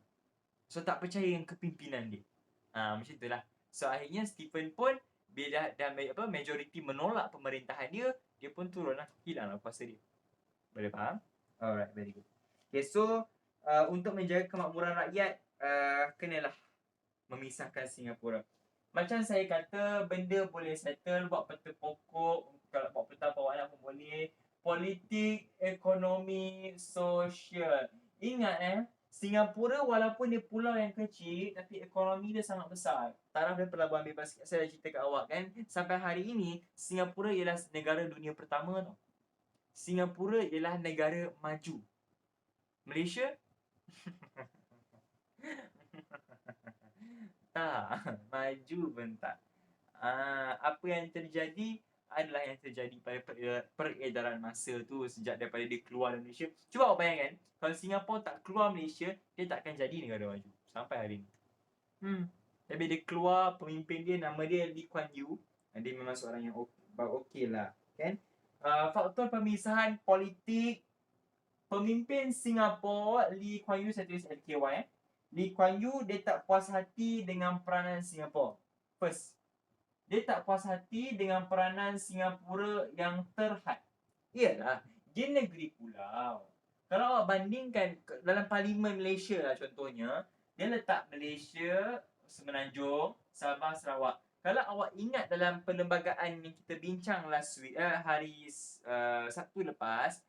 So, tak percaya dengan kepimpinan dia. Macam itulah. So, akhirnya Stephen pun bila dah majoriti menolak pemerintahan dia pun turunlah, hilanglah kuasa dia. Boleh faham? Alright, very good. Okay, so untuk menjaga kemakmuran rakyat, kenalah memisahkan Singapura. Macam saya kata, benda boleh settle, buat peta pokok, kalau buat peta perwakilan pun boleh. Politik, ekonomi, sosial. Ingat Singapura walaupun dia pulau yang kecil, tapi ekonomi dia sangat besar. Taraf dia pelabuhan bebas, saya dah cerita kat awak kan. Sampai hari ini, Singapura ialah negara dunia pertama tau. Singapura ialah negara maju. Malaysia? Tak, maju pun tak. Apa yang terjadi adalah yang terjadi pada peredaran masa tu sejak daripada dia keluar dari Malaysia. Cuba awak bayangkan, kalau Singapura tak keluar Malaysia, dia tak akan jadi negara maju sampai hari ni. Tapi dia keluar, pemimpin dia nama dia Lee Kuan Yew. Dia memang seorang yang okey lah, kan? Faktor pemisahan politik, pemimpin Singapura Lee Kuan Yew, saya tulis LKY. Lee Kuan Yew, dia tak puas hati dengan peranan Singapura. First, dia tak puas hati dengan peranan Singapura yang terhad. Iyalah, dia negeri pulau. Kalau awak bandingkan dalam parlimen Malaysia lah contohnya, dia letak Malaysia, Semenanjung, Sabah, Sarawak. Kalau awak ingat dalam perlembagaan yang kita bincang last week, hari Sabtu lepas,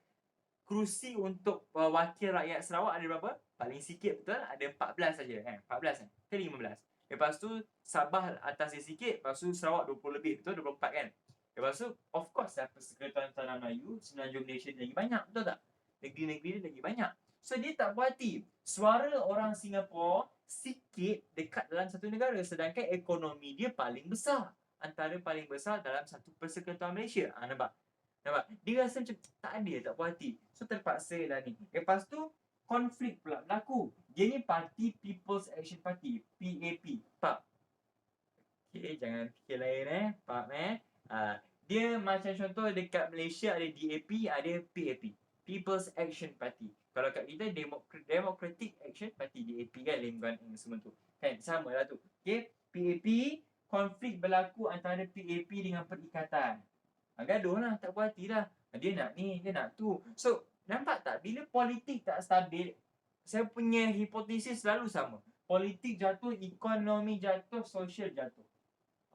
kerusi untuk wakil rakyat Sarawak ada berapa? Paling sikit betul, ada 14 saja kan? 14 kan? Ke 15. Lepas tu Sabah atas dia sikit, lepas tu Sarawak 20 lebih, betul? 24 kan? Lepas tu of course lah Persekutuan Tanah Melayu, Semenanjung Malaysia lagi banyak, betul tak? Negeri-negeri dia lagi banyak. So dia tak puas hati. Suara orang Singapura sikit dekat dalam satu negara, sedangkan ekonomi dia paling besar. Antara paling besar dalam satu Persekutuan Malaysia. Nampak? Nampak? Dia rasa macam tak ada, tak puas hati. So terpaksa lah ni. Lepas tu konflik pula berlaku. Dia ni parti People's Action Party, PAP. PAP. Okay, jangan fikir lain PAP dia macam contoh dekat Malaysia ada DAP, ada PAP. People's Action Party. Kalau kat kita Democratic Action Party, DAP kan, Lim Guan Eng semua tu. Kan, sama lah tu. Okay, PAP, konflik berlaku antara PAP dengan Perikatan. Gaduh lah, tak puas hati lah. Dia nak ni, dia nak tu. So, nampak tak? Bila politik tak stabil, saya punya hipotesis selalu sama. Politik jatuh, ekonomi jatuh, sosial jatuh.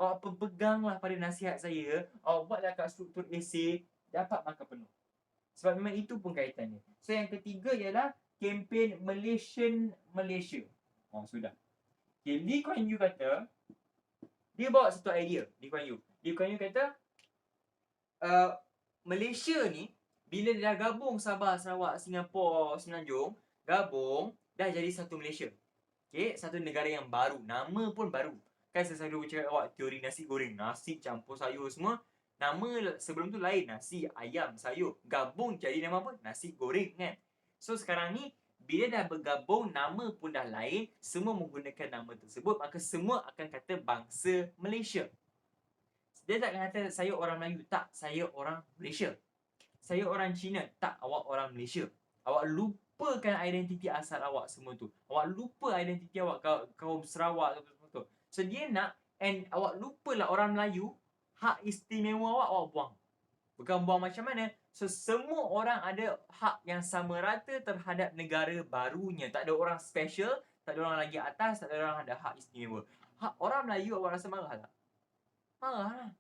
Awak berpeganglah pada nasihat saya. Awak buatlah kat struktur esei, dapat markah penuh. Sebab memang itu pun kaitannya. So, yang ketiga ialah kempen Malaysian Malaysia. Oh, sudah. Okay, Lee Kuan Yew kata, dia bawa satu idea. Lee Kuan Yew kata, Malaysia ni bila dah gabung Sabah, Sarawak, Singapura, Semenanjung, gabung dah jadi satu Malaysia. Okay, satu negara yang baru, nama pun baru. Kan saya selalu cakap awak teori nasi goreng, nasi campur sayur semua. Nama sebelum tu lain, nasi, ayam, sayur. Gabung jadi nama apa? Nasi goreng kan. So sekarang ni bila dah bergabung, nama pun dah lain, semua menggunakan nama tersebut, maka semua akan kata bangsa Malaysia. Dia tak kata saya orang Melayu, tak, saya orang Malaysia. Saya orang Cina, tak, awak orang Malaysia. Awak lupakan identiti asal awak semua tu. Awak lupa identiti awak kaum Sarawak semua tu. So dia nak, and awak lupalah orang Melayu, hak istimewa awak buang. Bukan buang macam mana? So semua orang ada hak yang sama rata terhadap negara barunya. Tak ada orang special, tak ada orang lagi atas, tak ada orang ada hak istimewa. Hak orang Melayu awak rasa marah tak? Marah lah.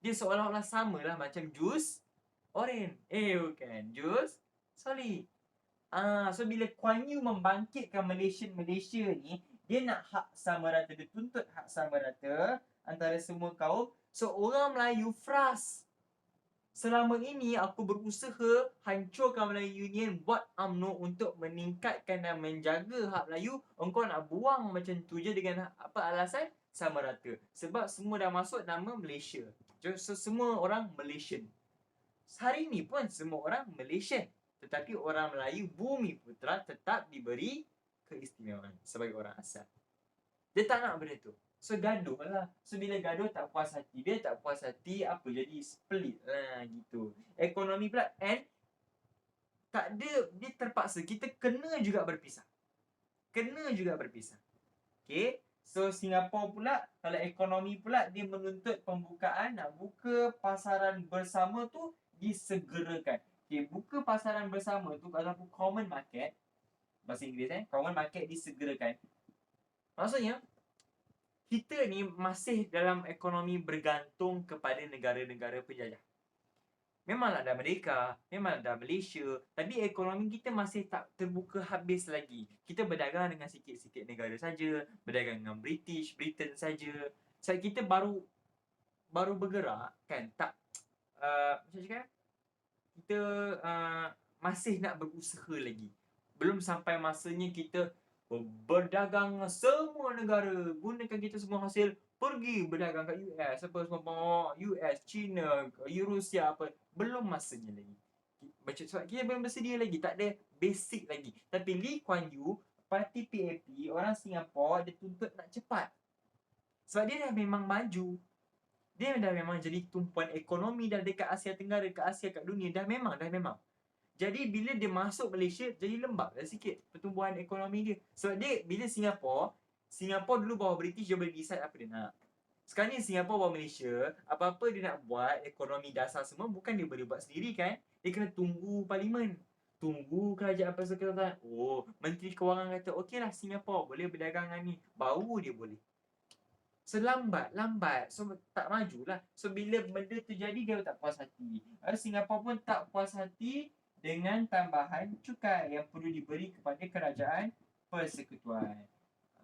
Dia seolah-olah sama lah macam jus oren. Bukan. Jus solid. So bila Kuan Yew membangkitkan Malaysia ni, dia nak hak sama rata. Dia tuntut hak sama rata antara semua kaum. So orang Melayu frust. Selama ini aku berusaha hancurkan Melayu Union, buat UMNO untuk meningkatkan dan menjaga hak Melayu. Engkau nak buang macam tu je dengan apa alasan? Sama rata. Sebab semua dah masuk nama Malaysia. So semua orang Malaysian. Hari ni pun semua orang Malaysian. Tetapi orang Melayu Bumi Putra tetap diberi keistimewaan sebagai orang asal. Dia tak nak benda tu. So gaduh lah. So bila gaduh tak puas hati. Dia tak puas hati, apa jadi split lah gitu. Ekonomi pula, and tak ada, dia terpaksa. Kita kena juga berpisah. Okay. So Singapura pula, kalau ekonomi pula, dia menuntut pembukaan, nak buka pasaran bersama tu disegerakan. Okay, buka pasaran bersama tu ataupun common market, bahasa Inggeris common market disegerakan. Maksudnya kita ni masih dalam ekonomi bergantung kepada negara-negara penjajah. Memanglah dah merdeka, memang dah Malaysia, tapi ekonomi kita masih tak terbuka habis lagi. Kita berdagang dengan sikit-sikit negara saja, berdagang dengan Britain saja. Sebab kita baru bergerak kan, tak macam cakap, kita masih nak berusaha lagi. Belum sampai masanya kita berdagang dengan semua negara, gunakan kita semua hasil pergi berdagang kat US, apa semua US, China, Rusia apa. Belum masanya lagi. Sebab kita belum bersedia lagi, tak ada basic lagi. Tapi Lee Kuan Yew, parti PAP, orang Singapura, dia tuntut nak cepat. Sebab dia dah memang maju. Dia dah memang jadi tumpuan ekonomi dah dekat Asia Tenggara, kat Asia, kat dunia. Dah memang. Jadi bila dia masuk Malaysia, jadi lembab dah sikit pertumbuhan ekonomi dia. Sebab dia, bila Singapura dulu bawah British, dia boleh decide apa dia nak. Sekarang ni Singapura bawah Malaysia, apa-apa dia nak buat, ekonomi dasar semua, bukan dia boleh buat sendiri kan. Dia kena tunggu parlimen, tunggu kerajaan persekutuan. Menteri Kewangan kata, okey lah Singapura boleh berdagang dengan ni, baru dia boleh. Lambat. So tak majulah. So bila benda tu jadi, dia tak puas hati. Singapura pun tak puas hati dengan tambahan cukai yang perlu diberi kepada kerajaan persekutuan.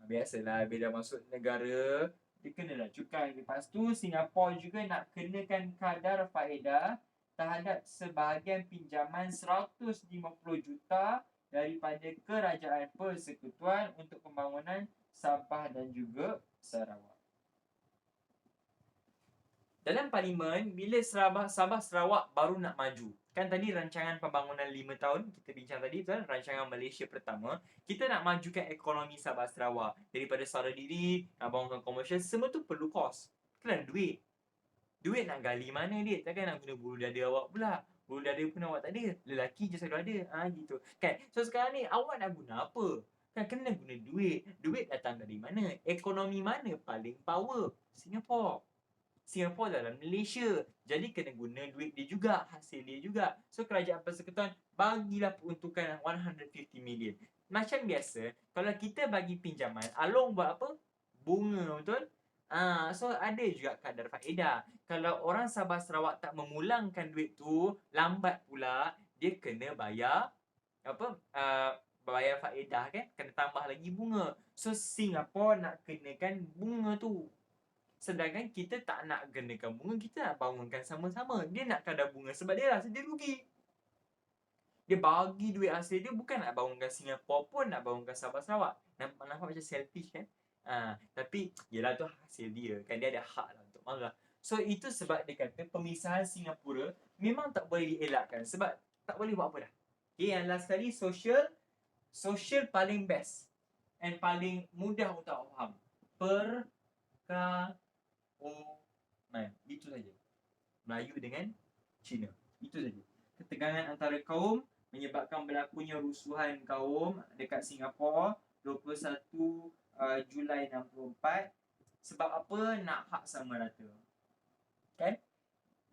Biasalah bila masuk negara, dia kenalah cukai. Lepas tu Singapura juga nak kenakan kadar faedah terhadap sebahagian pinjaman 150 juta daripada kerajaan persekutuan untuk pembangunan Sabah dan juga Sarawak. Dalam parlimen, bila Sabah Sarawak baru nak maju, kan tadi rancangan pembangunan 5 tahun kita bincang tadi, betul? Rancangan Malaysia pertama, kita nak majukan ekonomi Sabah Sarawak daripada sara diri, nak bangunkan komersial, semua tu perlu kos. Kena duit. Duit nak gali mana dia? Takkan nak guna bulu dada awak pula. Bulu dada pun awak tak ada. Lelaki je selalu ada. Gitu. Kan? So sekarang ni awak nak guna apa? Kan kena guna duit. Duit datang dari mana? Ekonomi mana paling power? Singapore. Singapore dalam Malaysia. Jadi kena guna duit dia juga, hasil dia juga. So kerajaan persekutuan bagilah peruntukan 150 million. Macam biasa, kalau kita bagi pinjaman, Along buat apa? Bunga, betul? So ada juga kadar faedah. Kalau orang Sabah Sarawak tak memulangkan duit tu, lambat pula, dia kena bayar apa? Bayar faedah kan? Kena tambah lagi bunga. So Singapore nak kenakan bunga tu. Sedangkan kita tak nak kenakan bunga, kita nak bangunkan sama-sama. Dia nak kadar bunga sebab dia rasa dia rugi. Dia bagi duit hasil dia bukan nak bangunkan Singapore pun, nak bangunkan Sabah Sarawak. Nampak macam selfish kan? Tapi yelah tu hasil dia kan, dia ada hak lah untuk marah. So itu sebab dia kata pemisahan Singapura memang tak boleh dielakkan sebab tak boleh buat apa dah. Okay, yang last kali social paling best and paling mudah untuk faham. Itu saja. Melayu dengan Cina. Itu saja. Ketegangan antara kaum menyebabkan berlakunya rusuhan kaum dekat Singapura 21 Julai 64. Sebab apa? Nak hak sama rata. Kan?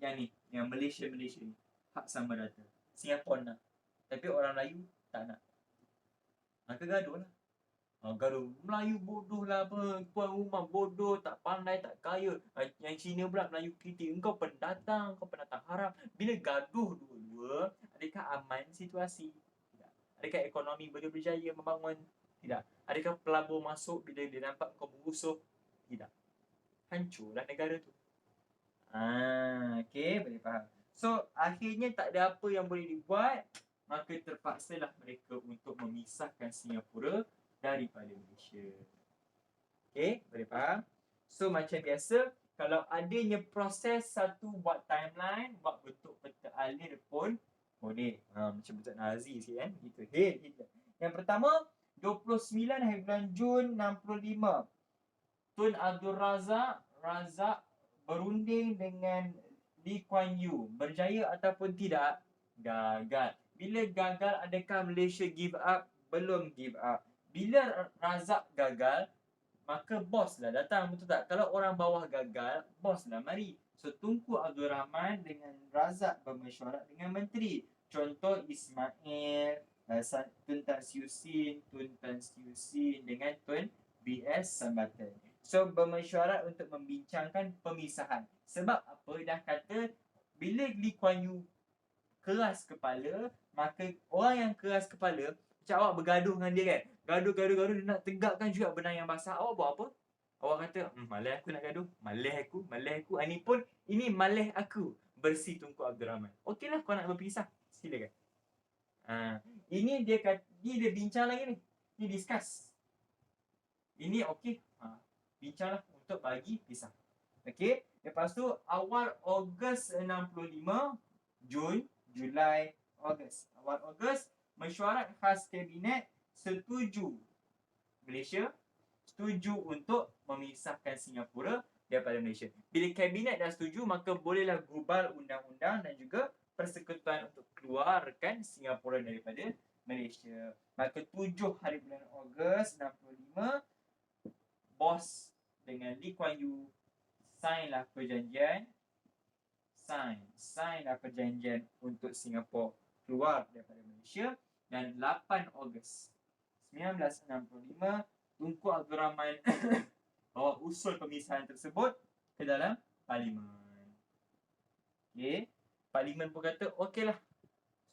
Yang ni, yang Malaysia ni. Hak sama rata. Singapura nak. Tapi orang Melayu tak nak. Maka gaduh lah. Gaduh, Melayu bodoh lah apa, tuan rumah bodoh, tak pandai, tak kaya. Yang Cina pula Melayu kritik, engkau pendatang haram. Bila gaduh dua-dua, adakah aman situasi? Tidak. Adakah ekonomi boleh berjaya membangun? Tidak. Adakah pelabur masuk bila dia nampak kau berusuh? Tidak. Hancurlah negara tu. Okay, boleh faham. So, akhirnya tak ada apa yang boleh dibuat, maka terpaksalah mereka untuk memisahkan Singapura daripada Malaysia. Okay, boleh faham? So macam biasa, kalau adanya proses satu buat timeline, buat bentuk peta alir pun boleh. Macam bentuk Nazi sikit kan. Gitu. Yang pertama, 29 hari bulan Jun 65. Tun Abdul Razak berunding dengan Lee Kuan Yew. Berjaya ataupun tidak? Gagal. Bila gagal, adakah Malaysia give up? Belum give up. Bila Razak gagal, maka bos lah datang, betul tak? Kalau orang bawah gagal, bos lah mari. So Tunku Abdul Rahman dengan Razak bermesyuarat dengan menteri. Contoh Ismail, Tun Tan Siew Sin dengan Tun BS Sambatan. So bermesyuarat untuk membincangkan pemisahan. Sebab apa? Dah kata bila Lee Kuan Yew keras kepala, maka orang yang keras kepala, macam awak bergaduh dengan dia kan, gaduh dia nak tegakkan juga benang yang basah. Awak buat apa? Awak kata, malas aku nak gaduh, malas aku. Ini malas aku bersih Tunku Abdul Rahman. Okeylah, kau nak berpisah, silakan. Ini dia bincang lagi ni. Ni discuss. Ini okey. Bincanglah untuk bagi pisah. Okey. Lepas tu awal Ogos 65, Jun, Julai, Ogos. Awal Ogos, mesyuarat khas kabinet setuju Malaysia, setuju untuk memisahkan Singapura daripada Malaysia. Bila kabinet dah setuju, maka bolehlah gubal undang-undang dan juga persekutuan untuk keluarkan Singapura daripada Malaysia. Maka 7 hari bulan Ogos 65, bos dengan Lee Kuan Yew signlah perjanjian untuk Singapura keluar daripada Malaysia. Dan 8 Ogos 1965, Tunku Abdul Rahman bawa usul pemisahan tersebut ke dalam parlimen. Okay. Parlimen pun kata, okeylah,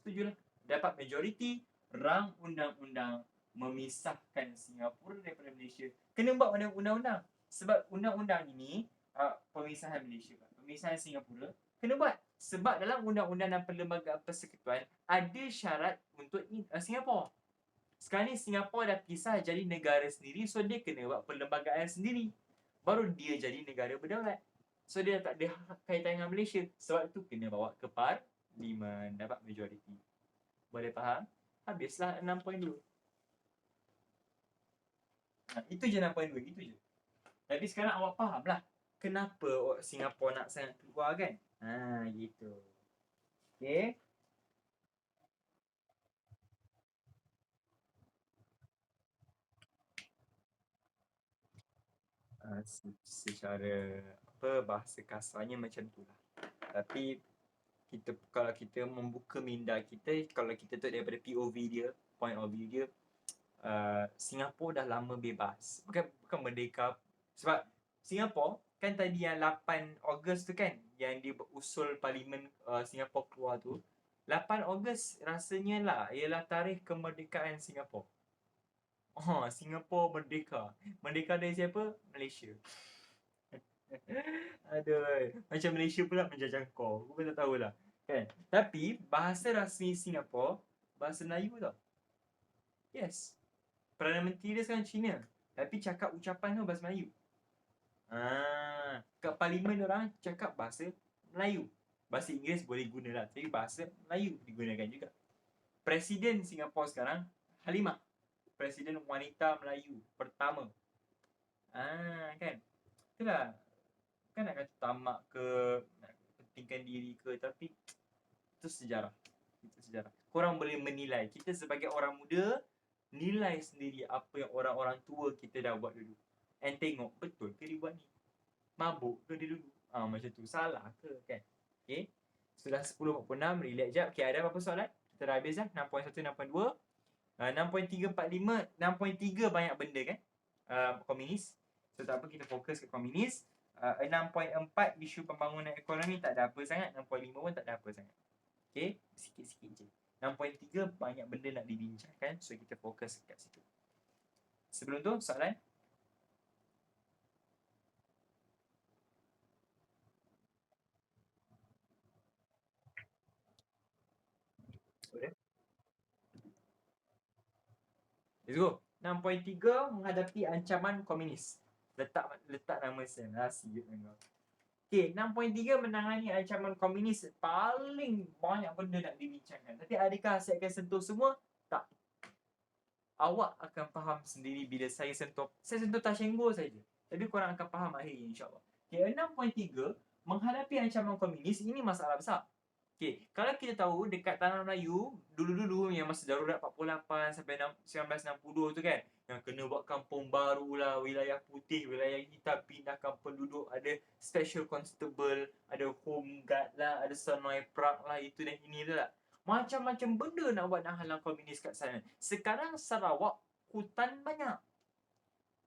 setujulah. Dapat majoriti, rang undang-undang memisahkan Singapura daripada Malaysia. Kena buat undang-undang. Sebab undang-undang ini, pemisahan Malaysia, pemisahan Singapura, kena buat. Sebab dalam undang-undang dan perlembagaan persekutuan, ada syarat untuk Singapura. Sekarang ni Singapura dah pisah jadi negara sendiri, so dia kena buat perlembagaan sendiri. Baru dia jadi negara berdaulat. So dia tak ada kaitan dengan Malaysia. Sebab tu kena bawa ke parlimen, dapat majoriti. Boleh faham? Habislah 6.2. Itu je 6.2, itu je. Tapi sekarang awak faham lah kenapa Singapura nak sangat keluar kan? Gitu. Okay. Secara bahasa kasarnya macam tu lah. Tapi kalau kita membuka minda kita, kalau kita tu daripada POV dia, point of view dia, Singapura dah lama bebas. Bukan merdeka. Sebab Singapura kan tadi yang 8 Ogos tu kan, yang dia usul parlimen Singapura keluar tu, 8 Ogos rasanya lah ialah tarikh kemerdekaan Singapura. Singapura merdeka. Merdeka dari siapa? Malaysia. Aduh, macam Malaysia pula menjajah kau. Aku pun tak tahulah. Kan? Tapi bahasa rasmi Singapura bahasa Melayu tau. Yes. Perdana Menteri dia sekarang Cina. Tapi cakap ucapan tu bahasa Melayu. Kat parlimen orang cakap bahasa Melayu. Bahasa Inggeris boleh guna lah. Tapi bahasa Melayu digunakan juga. Presiden Singapura sekarang Halimah. Presiden wanita Melayu pertama. Kan? Itulah. Kan nak kata tamak ke, nak pentingkan diri ke, tapi itu sejarah. Itu sejarah. Korang boleh menilai. Kita sebagai orang muda, nilai sendiri apa yang orang-orang tua kita dah buat dulu. And tengok, betul ke dia buat ni? Mabuk ke dia dulu? Macam tu. Salah ke kan? Okay. Sudah 10.46, relax jap. Okay, ada apa-apa soalan? Kita dah habis dah. 6.1, 6.2. 6.345, 6.3 banyak benda kan? Komunis. So tak apa, kita fokus ke komunis. 6.4 isu pembangunan ekonomi tak ada apa sangat. 6.5 pun tak ada apa sangat. Okay, sikit-sikit je. 6.3 banyak benda nak dibincangkan. So kita fokus kat situ. Sebelum tu, soalan? Let's go. 6.3 menghadapi ancaman komunis. Letak nama saya. Siap kau. Okay, 6.3 menangani ancaman komunis. Paling banyak benda nak dibincangkan. Tapi adakah saya akan sentuh semua? Tak. Awak akan faham sendiri bila saya sentuh Tashenggo saja. Tapi korang akan faham akhirnya, insyaAllah. Okay, 6.3 menghadapi ancaman komunis. Ini masalah besar. Okay, kalau kita tahu dekat Tanah Melayu, dulu-dulu yang masa darurat 48 sampai 1960 tu kan, yang kena buat kampung baru lah, wilayah putih, wilayah hitam, pindahkan penduduk, ada special constable, ada home guard lah, ada Sonoy Prak lah, itu dan ini lah. Macam-macam benda nak buat nak halang komunis kat sana. Sekarang Sarawak, hutan banyak.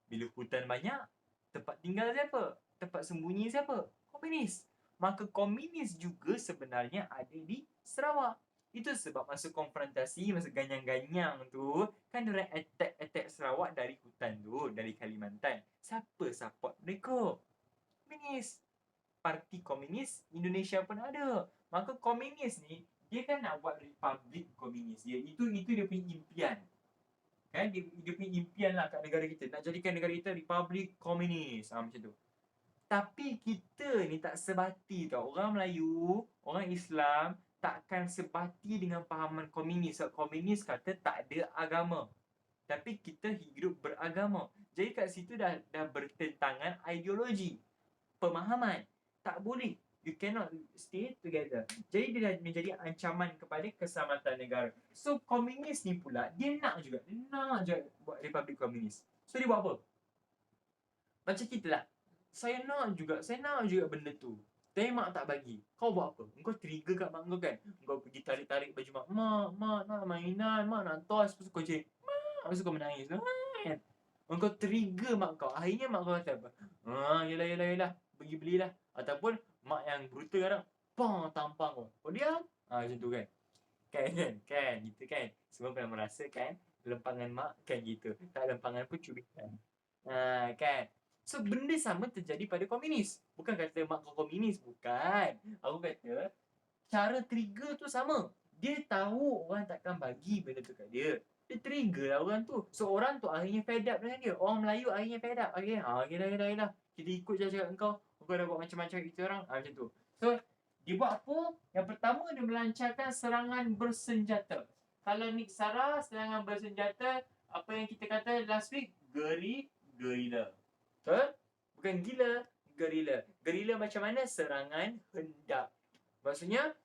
Bila hutan banyak, tempat tinggal siapa? Tempat sembunyi siapa? Komunis. Maka komunis juga sebenarnya ada di Sarawak. Itu sebab masa konfrontasi, masa ganyang-ganyang tu, kan diorang attack Sarawak dari hutan tu, dari Kalimantan. Siapa support mereka? Komunis. Parti Komunis Indonesia pun ada. Maka komunis ni, dia kan nak buat republik komunis. Itu dia punya impian. Kan dia punya impian lah kat negara kita, nak jadikan negara kita republik komunis. Macam tu. Tapi kita ni tak sebati tau. Orang Melayu, orang Islam takkan sebati dengan pahaman komunis. Sebab komunis kata tak ada agama. Tapi kita hidup beragama. Jadi kat situ dah bertentangan ideologi, pemahaman. Tak boleh. You cannot stay together. Jadi dia dah menjadi ancaman kepada keselamatan negara. So komunis ni pula, dia nak juga buat republik komunis. So dia buat apa? Macam kita lah. Saya nak juga benda tu. Tapi mak tak bagi. Kau buat apa? Kau trigger kat mak kau kan? Kau pergi tarik-tarik baju mak. Mak nak mainan, mak nak toys. Lepas tu kau cakap, mak. Lepas tu kau menangis. Kau trigger mak kau. Akhirnya mak kau kata apa? Yelah. Pergi belilah. Ataupun mak yang brutal kadang, tampang kau. Kau diam. Macam tu kan? Kan? Gitu kan? Semua pernah merasakan lempangan mak kan gitu. Tak lempangan pun cubitan. Kan? So benda sama terjadi pada komunis. Bukan kata mak kau komunis. Bukan. Aku kata cara trigger tu sama. Dia tahu orang takkan bagi benda tu kat dia. Dia trigger lah orang tu. So orang tu akhirnya fed up dengan dia. Orang Melayu akhirnya fed up. Yelah. Kita ikut je cakap kau. Kau dah buat macam-macam kita orang. Macam tu. So, dia buat apa? Yang pertama, dia melancarkan serangan bersenjata. Kalau Nick Sarah, serangan bersenjata, apa yang kita kata last week? Gerila. Betul? Bukan gila, gerila. Gerila macam mana? Serangan hendak. Maksudnya,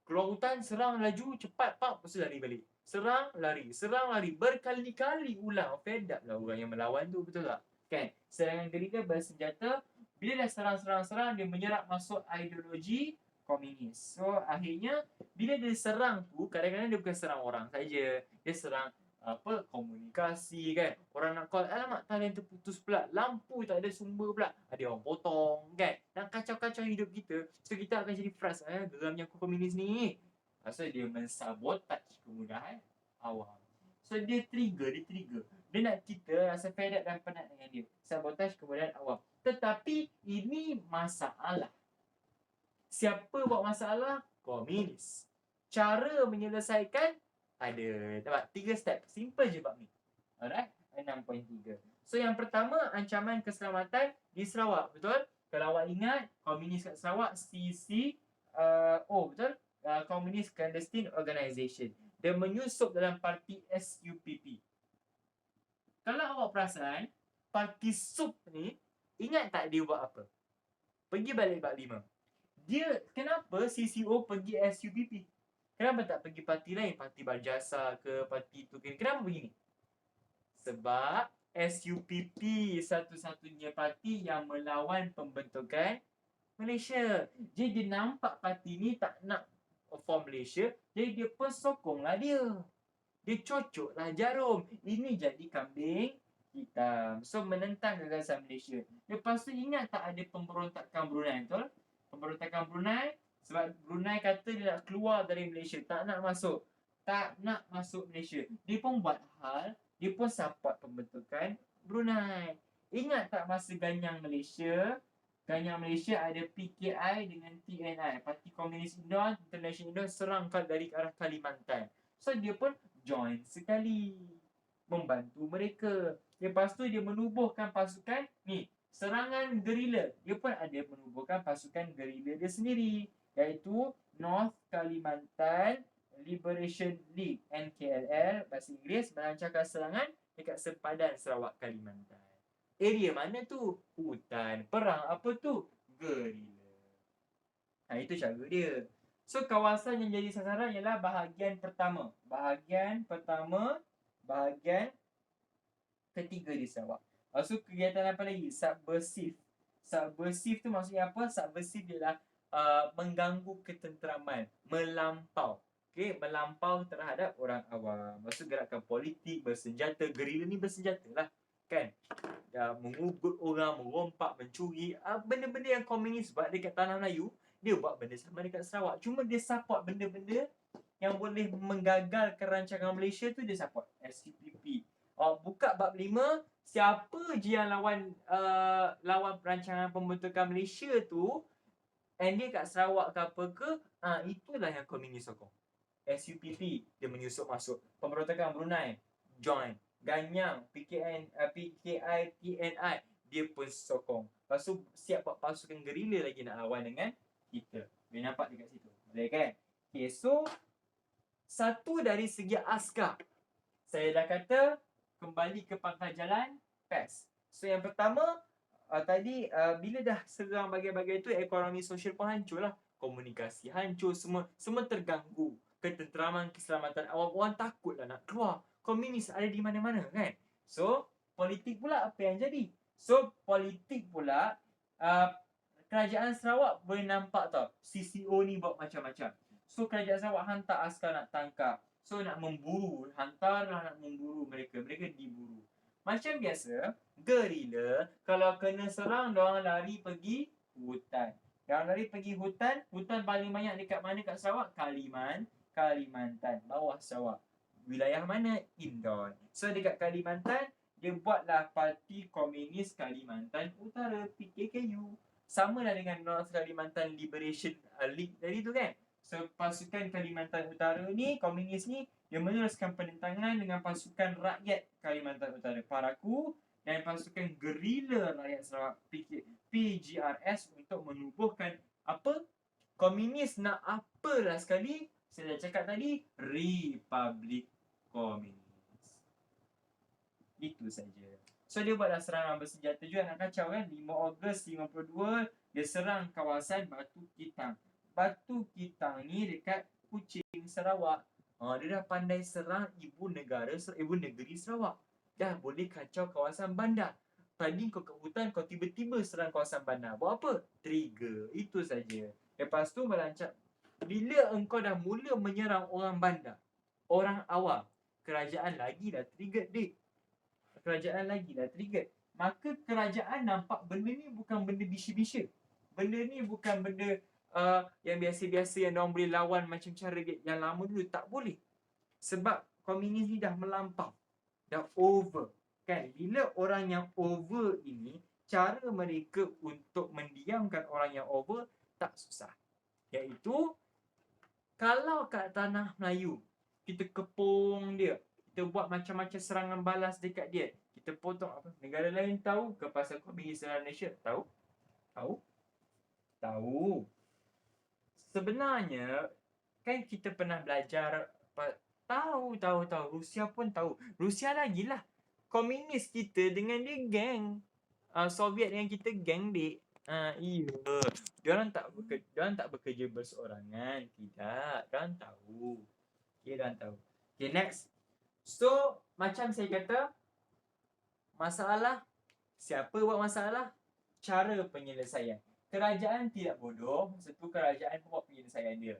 keluar hutan, serang laju, cepat, pak, lepas tu lari balik. Serang, lari, berkali-kali ulang. Fed up lah orang yang melawan tu, betul tak? Kan? Serangan gerila bersenjata, bila dah serang, dia menyerap masuk ideologi komunis. So, akhirnya, bila dia serang tu, kadang-kadang dia bukan serang orang saja. Dia serang komunikasi kan. Orang nak call, alamak talian terputus pula, lampu tak ada sumber pula, ada orang potong kan. Nak kacau-kacau hidup kita. So kita akan jadi frust, geramnya aku komunis ni. So dia mensabotaj kemudahan awam. So dia trigger. Dia nak kita rasa fed up dan penat dengan dia. Sabotaj kemudahan awam. Tetapi ini masalah. Siapa buat masalah? Komunis. Cara menyelesaikan ada. Nampak? 3 step. Simple je bab ni. Alright? 6.3. So yang pertama, ancaman keselamatan di Sarawak. Betul? Kalau awak ingat, komunis kat Sarawak, betul? Communist Clandestine Organisation. Dia menyusup dalam parti SUPP. Kalau awak perasan, parti SUP ni, ingat tak dia buat apa? Pergi balik bab 5. Dia, kenapa CCO pergi SUPP? Kenapa tak pergi parti lain? Parti Berjasa ke, parti tu ke? Kenapa begini? Sebab SUPP satu-satunya parti yang melawan pembentukan Malaysia. Jadi dia nampak parti ni tak nak form Malaysia, jadi dia pun sokonglah dia. Dia cocoklah jarum. Ini jadi kambing hitam. So menentang gagasan Malaysia. Lepas tu ingat tak ada pemberontakan Brunei, betul? Pemberontakan Brunei, sebab Brunei kata dia nak keluar dari Malaysia, tak nak masuk Malaysia. Dia pun buat hal, dia pun support pembentukan Brunei. Ingat tak masa Ganyang Malaysia ada PKI dengan TNI, Parti Komunis Indon, International Indon, serang dari arah Kalimantan. So dia pun join sekali, membantu mereka. Lepas tu dia menubuhkan pasukan ni, serangan gerila. Dia pun ada menubuhkan pasukan gerila dia sendiri, iaitu North Kalimantan Liberation League, NKLL bahasa Inggeris, melancarkan serangan dekat sempadan Sarawak Kalimantan. Area mana tu? Hutan. Perang apa tu? Gerila. Itu cara dia. So kawasan yang jadi sasaran ialah bahagian pertama. Bahagian ketiga di Sarawak. So kegiatan apa lagi? Subversive. Subversive tu maksudnya apa? Subversive ialah mengganggu ketenteraman, melampau. Okay, melampau terhadap orang awam. Maksud gerakan politik bersenjata. Gerila ni bersenjata lah, kan? Mengugut orang, merompak, mencuri, benda-benda yang komunis buat dekat tanah Melayu, dia buat benda sama dekat Sarawak. Cuma dia support benda-benda yang boleh menggagalkan rancangan Malaysia tu, dia support. SUPP. Buka bab 5, siapa je yang lawan rancangan pembentukan Malaysia tu, and dia kat Sarawak ke apa ke, itulah yang komunis sokong. SUPP, dia menyusup masuk. Pemberontakan Brunei, join. Ganyang, PKI, TNI, dia pun sokong. Lepas tu siap buat pasukan gerila lagi nak lawan dengan kita. Boleh nampak dekat situ. Boleh kan? Okay, so satu dari segi askar, saya dah kata kembali ke pangkal jalan PES. So yang pertama, tadi bila dah serang bagai-bagai tu, ekonomi sosial pun hancur lah. Komunikasi hancur, semua terganggu. Ketenteraman, keselamatan awam, orang takut lah nak keluar. Komunis ada di mana-mana kan. So politik pula apa yang jadi? So politik pula, kerajaan Sarawak boleh nampak tau, CCO ni buat macam-macam. So kerajaan Sarawak hantar askar nak tangkap. So nak memburu, hantarlah nak memburu mereka. Mereka diburu. Macam biasa, gerila kalau kena serang, diorang lari pergi hutan. Hutan paling banyak dekat mana kat Sarawak? Kalimantan, bawah Sarawak. Wilayah mana? Indon. So dekat Kalimantan, dia buatlah Parti Komunis Kalimantan Utara, PKKU. Sama lah dengan North Kalimantan Liberation League tadi tu kan. So pasukan Kalimantan Utara ni, komunis ni, dia meneruskan penentangan dengan pasukan rakyat Kalimantan Utara, Paraku, dan pasukan gerila rakyat Sarawak PGRS untuk menubuhkan apa? Komunis nak apalah sekali? Saya dah cakap tadi, Republik Komunis. Itu saja. So dia buatlah serangan bersenjata juga nak kacau kan. 5 Ogos 52 dia serang kawasan Batu Kitang. Batu Kitang ni dekat Kuching, Sarawak. Dia dah pandai serang ibu negeri Sarawak. Dah boleh kacau kawasan bandar. Tadi kau kat hutan, kau tiba-tiba serang kawasan bandar. Buat apa? Trigger. Itu saja. Lepas tu merancang. Bila engkau dah mula menyerang orang bandar, orang awam, kerajaan lagi dah trigger, dik. Kerajaan lagi dah trigger. Maka kerajaan nampak benda ni bukan benda bisya-bisya. Benda ni bukan benda yang biasa-biasa yang orang boleh lawan macam cara yang lama dulu. Tak boleh. Sebab komunis ni dah melampau. Dah over. Kan? Bila orang yang over ini, cara mereka untuk mendiamkan orang yang over tak susah. Iaitu, kalau kat tanah Melayu, kita kepung dia, kita buat macam-macam serangan balas dekat dia, kita potong apa? Negara lain tahu ke pasal komunis dalam Malaysia? Tahu? Tahu. Sebenarnya, kan kita pernah belajar, tahu. Rusia pun tahu. Rusia lagi lah. Komunis kita dengan dia geng. Soviet dengan kita geng, dik. Iya. Diorang tak bekerja berseorangan. Tidak. Diorang tahu. Okay, diorang tahu. Okay, next. So, macam saya kata, masalah, siapa buat masalah? Cara penyelesaian. Kerajaan tidak bodoh. Satu kerajaan buat penyelesaian dia.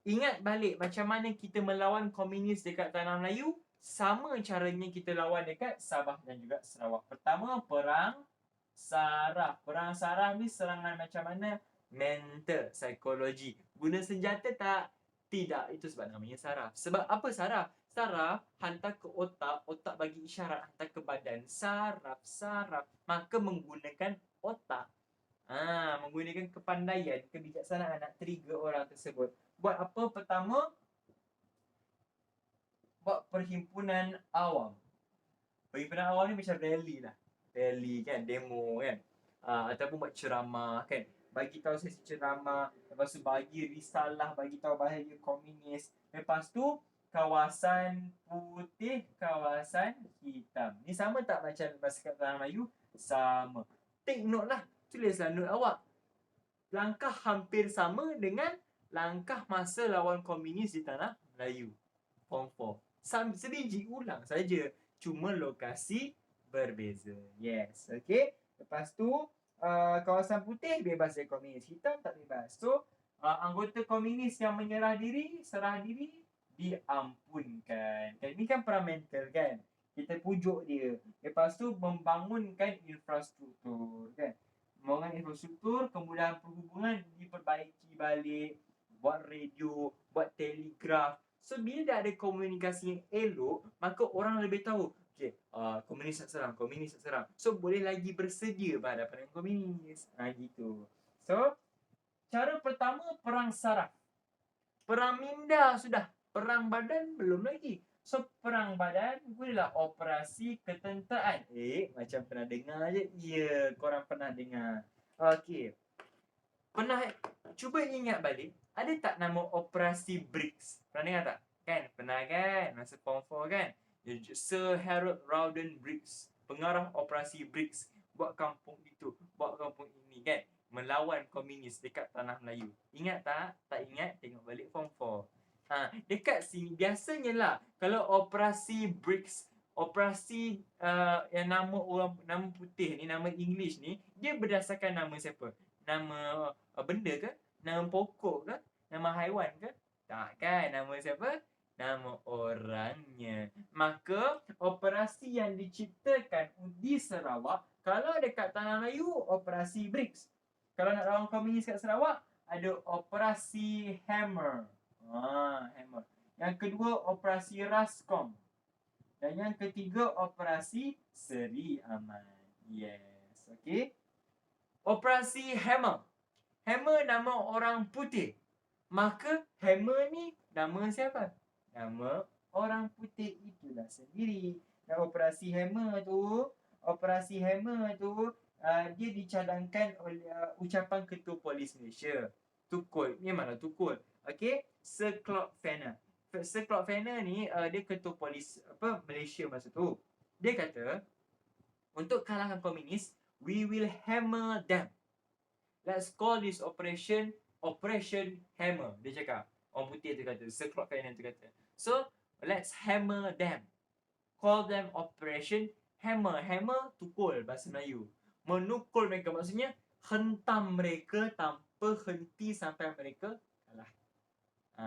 Ingat balik macam mana kita melawan komunis dekat Tanah Melayu. Sama caranya kita lawan dekat Sabah dan juga Sarawak. Pertama, Perang Saraf. Perang Saraf ni serangan macam mana? Mental, psikologi. Guna senjata tak? Tidak. Itu sebab namanya saraf. Sebab apa saraf? Saraf hantar ke otak, otak bagi isyarat hantar ke badan. Saraf. Maka menggunakan otak. Menggunakan kepandaian, kebijaksanaan nak trigger orang tersebut. Buat apa? Pertama, buat perhimpunan awam. Perhimpunan awam ni macam rally lah. Rally kan, demo kan. Ataupun buat ceramah kan. Bagi tahu sesi ceramah, lepas tu bagi risalah, bagi tahu bahaya komunis. Lepas tu kawasan putih, kawasan hitam. Ni sama tak macam masa kat Tanah Melayu? Sama. Take note lah. Tulislah note awak. Langkah hampir sama dengan langkah masa lawan komunis di Tanah Melayu. Form 4. Sebiji ulang saja. Cuma lokasi berbeza. Yes. Okay. Lepas tu, kawasan putih bebas dari komunis. Hitam tak bebas. So, anggota komunis yang serah diri, diampunkan. Ini kan perang mental kan. Kita pujuk dia. Lepas tu, membangunkan infrastruktur kan. Membangun infrastruktur, kemudahan perhubungan diperbaiki balik. Buat radio, buat telegraf. So, bila dah ada komunikasi yang elok, maka orang lebih tahu, okay, komunis nak serang. So, boleh lagi bersedia berhadapan dengan komunis. Gitu. So, cara pertama, perang saraf. Perang minda sudah. Perang badan belum lagi. So, perang badan bolehlah operasi ketenteraan. Macam pernah dengar je. Ya, korang pernah dengar. Okay. Cuba ingat balik. Ada tak nama operasi BRICS? Pernah dengar tak? Kan? Pernah kan? Masa Form 4 kan? Sir Harold Rowden Briggs, pengarah operasi BRICS, buat kampung itu, buat kampung ini kan? Melawan komunis dekat Tanah Melayu. Ingat tak? Tak ingat? Tengok balik Form 4. Dekat sini, biasanya lah, kalau operasi BRICS, operasi yang nama putih ni, nama English ni, dia berdasarkan nama siapa? Nama benda ke? Nama pokok ke? Nama haiwan ke? Tak kan? Nama siapa? Nama orangnya. Maka operasi yang diciptakan di Sarawak, kalau dekat Tanah Melayu, operasi BRICS. Kalau nak lawan komunis kat Sarawak, ada operasi Hammer. Hammer. Yang kedua, operasi Rascom. Dan yang ketiga, operasi Seri Aman. Yes. Okay. Operasi Hammer. Hammer nama orang putih. Maka Hammer ni nama siapa? Nama orang putih itulah sendiri. Dan operasi Hammer tu dia dicadangkan oleh ucapan Ketua Polis Malaysia. Tukul, memanglah Tukul. Okey, Sir Claude Fanner. Sir Claude Fanner ni dia Ketua Polis Malaysia masa tu. Dia kata, untuk kalangan komunis, we will hammer them. Let's call this Operation Hammer. Dia cakap. Orang putih tu kata. Sir Claude Fanner tu kata. So, let's hammer them. Call them Operation Hammer. Hammer, tukul bahasa Melayu. Menukul mereka. Maksudnya, hentam mereka tanpa henti sampai mereka kalah.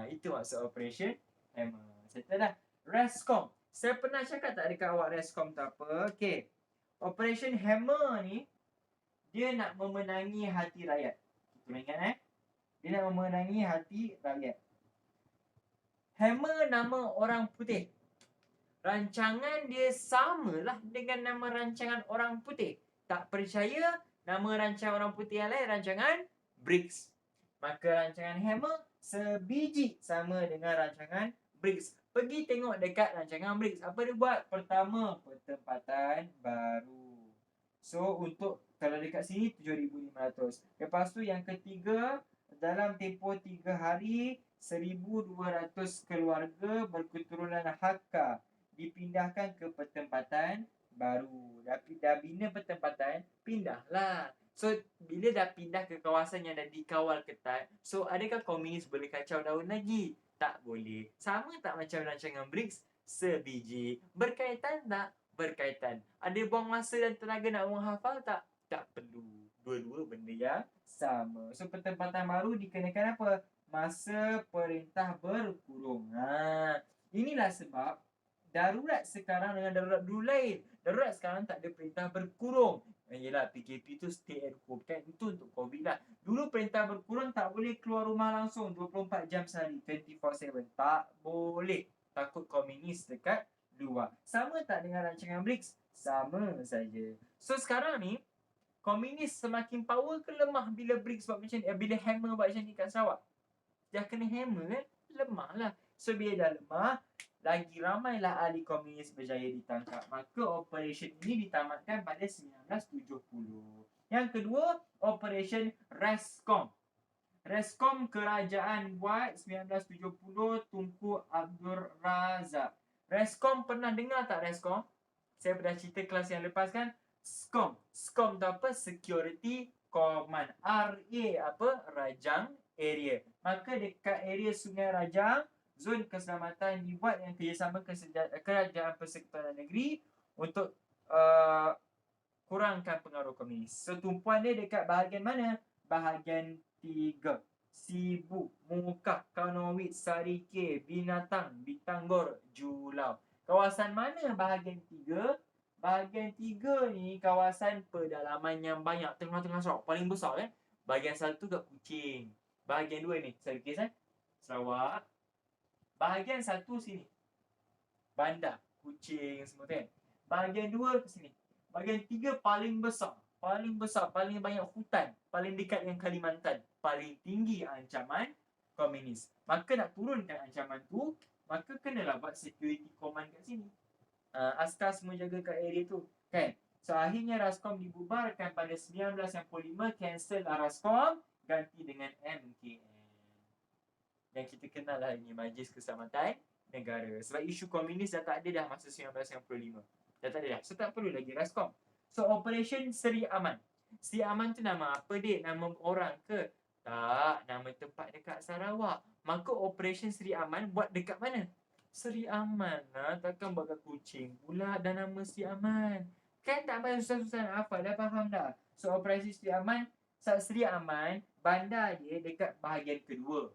Itu maksud Operation Hammer. Settle dah. Rescom. Saya pernah cakap tak dekat awak Rescom tu apa? Okay. Operation Hammer ni, dia nak memenangi hati rakyat. Kita ingat Dia nak memenangi hati rakyat. Hammer nama orang putih. Rancangan dia samalah dengan nama rancangan orang putih. Tak percaya, nama rancangan orang putih yang lain rancangan BRICS. Maka rancangan Hammer sebiji sama dengan rancangan BRICS. Pergi tengok dekat rancangan BRICS. Apa dia buat? Pertama, pertempatan baru. So, untuk kalau dekat sini 7,500. Lepas tu yang ketiga, dalam tempoh 3 hari, 1,200 keluarga berketurunan Hakka dipindahkan ke pertempatan baru. Dah bina pertempatan, pindahlah. So, bila dah pindah ke kawasan yang dah dikawal ketat, so adakah komunis boleh kacau daun lagi? Tak boleh. Sama tak macam rancangan BRICS? Sebiji. Berkaitan tak? Berkaitan. Ada buang masa dan tenaga nak menghafal tak? Tak perlu. Dua-dua benda yang sama. So, pertempatan baru dikenakan apa? Masa perintah berkurung. Inilah sebab darurat sekarang dengan darurat dulu lain. Darurat sekarang tak ada perintah berkurung. Yelah, PKP tu stay at home kan. Itu untuk COVID lah. Dulu perintah berkurung tak boleh keluar rumah langsung 24 jam sehari, 24/7. Tak boleh. Takut komunis dekat luar. Sama tak dengan rancangan BRICS? Sama saja. So sekarang ni, komunis semakin power ke lemah bila BRICS buat macam ni? Bila Hammer buat macam ni kat Sarawak? Dah kena hammer kan? Lemah lah. So bila dah lemah, lagi ramailah ahli komunis berjaya ditangkap. Maka operation ini ditamatkan pada 1970. Yang kedua, Operation Rescom. Rescom kerajaan buat 1970, Tunku Abdul Razak. Rescom pernah dengar tak Rescom? Saya pernah cerita kelas yang lepas kan? SCOM. SCOM tu apa? Security Command. RA apa? Rajang Area. Maka dekat area Sungai Rajang, zon keselamatan dibuat dengan kerjasama Kerajaan Persekutuan Negeri untuk kurangkan pengaruh komunis. So, tumpuan dia dekat bahagian mana? Bahagian 3. Sibuk, Mukah, Kanowit, Sarike, Binatang, Bitanggor, Julau. Kawasan mana bahagian 3? Bahagian 3 ni kawasan pedalaman yang banyak tengah-tengah Sarawak. Paling besar kan? Bahagian 1 kat Kuching. Bahagian 2 ni, saya kes Sarawak. Bahagian 1 sini. Bandar, Kuching semua kan. Bahagian 2 ke sini. Bahagian 3 paling besar. Paling besar, paling banyak hutan. Paling dekat dengan Kalimantan. Paling tinggi ancaman komunis. Maka nak turunkan ancaman tu, maka kenalah buat security command kat sini. Askar semua jaga kat area tu kan. So akhirnya Rascom dibubarkan pada 1965. Cancel lah Rascom, ganti dengan MKN. Dan kita kenal lah ini Majlis Keselamatan Negara. Sebab isu komunis dah tak ada dah masa 1965. Dah tak ada dah. So tak perlu lagi Rascom. So Operation Seri Aman. Seri Aman tu nama apa dik? Nama orang ke? Tak, nama tempat dekat Sarawak. Maka Operation Seri Aman buat dekat mana? Seri Aman lah. Takkan buat kat Kuching pula dan nama Seri Aman. Kan tak payah susah-susah nak hafal. Dah faham dah. So Operasi Seri Aman, Seri Aman, bandar dia dekat bahagian kedua.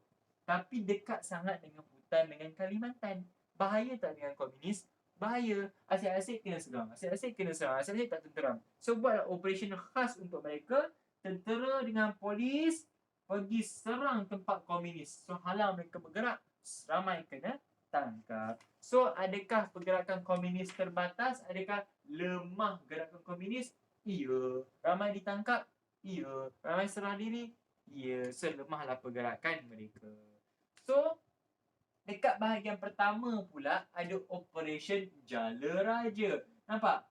Tapi dekat sangat dengan hutan dengan Kalimantan. Bahaya tak dengan komunis? Bahaya. Asyik-asyik kena serang. Asyik-asyik kena serang. Asyik-asyik tak tenteram. So buatlah operation khas untuk mereka. Tentera dengan polis pergi serang tempat komunis. So halang mereka bergerak. Ramai kena tangkap. So adakah pergerakan komunis terbatas? Adakah lemah gerakan komunis? Ya. Ramai ditangkap? Ya. Ramai serah diri? Ya. So lemahlah pergerakan mereka. So Dekat bahagian pertama pula ada Operation Jala Raja. Nampak?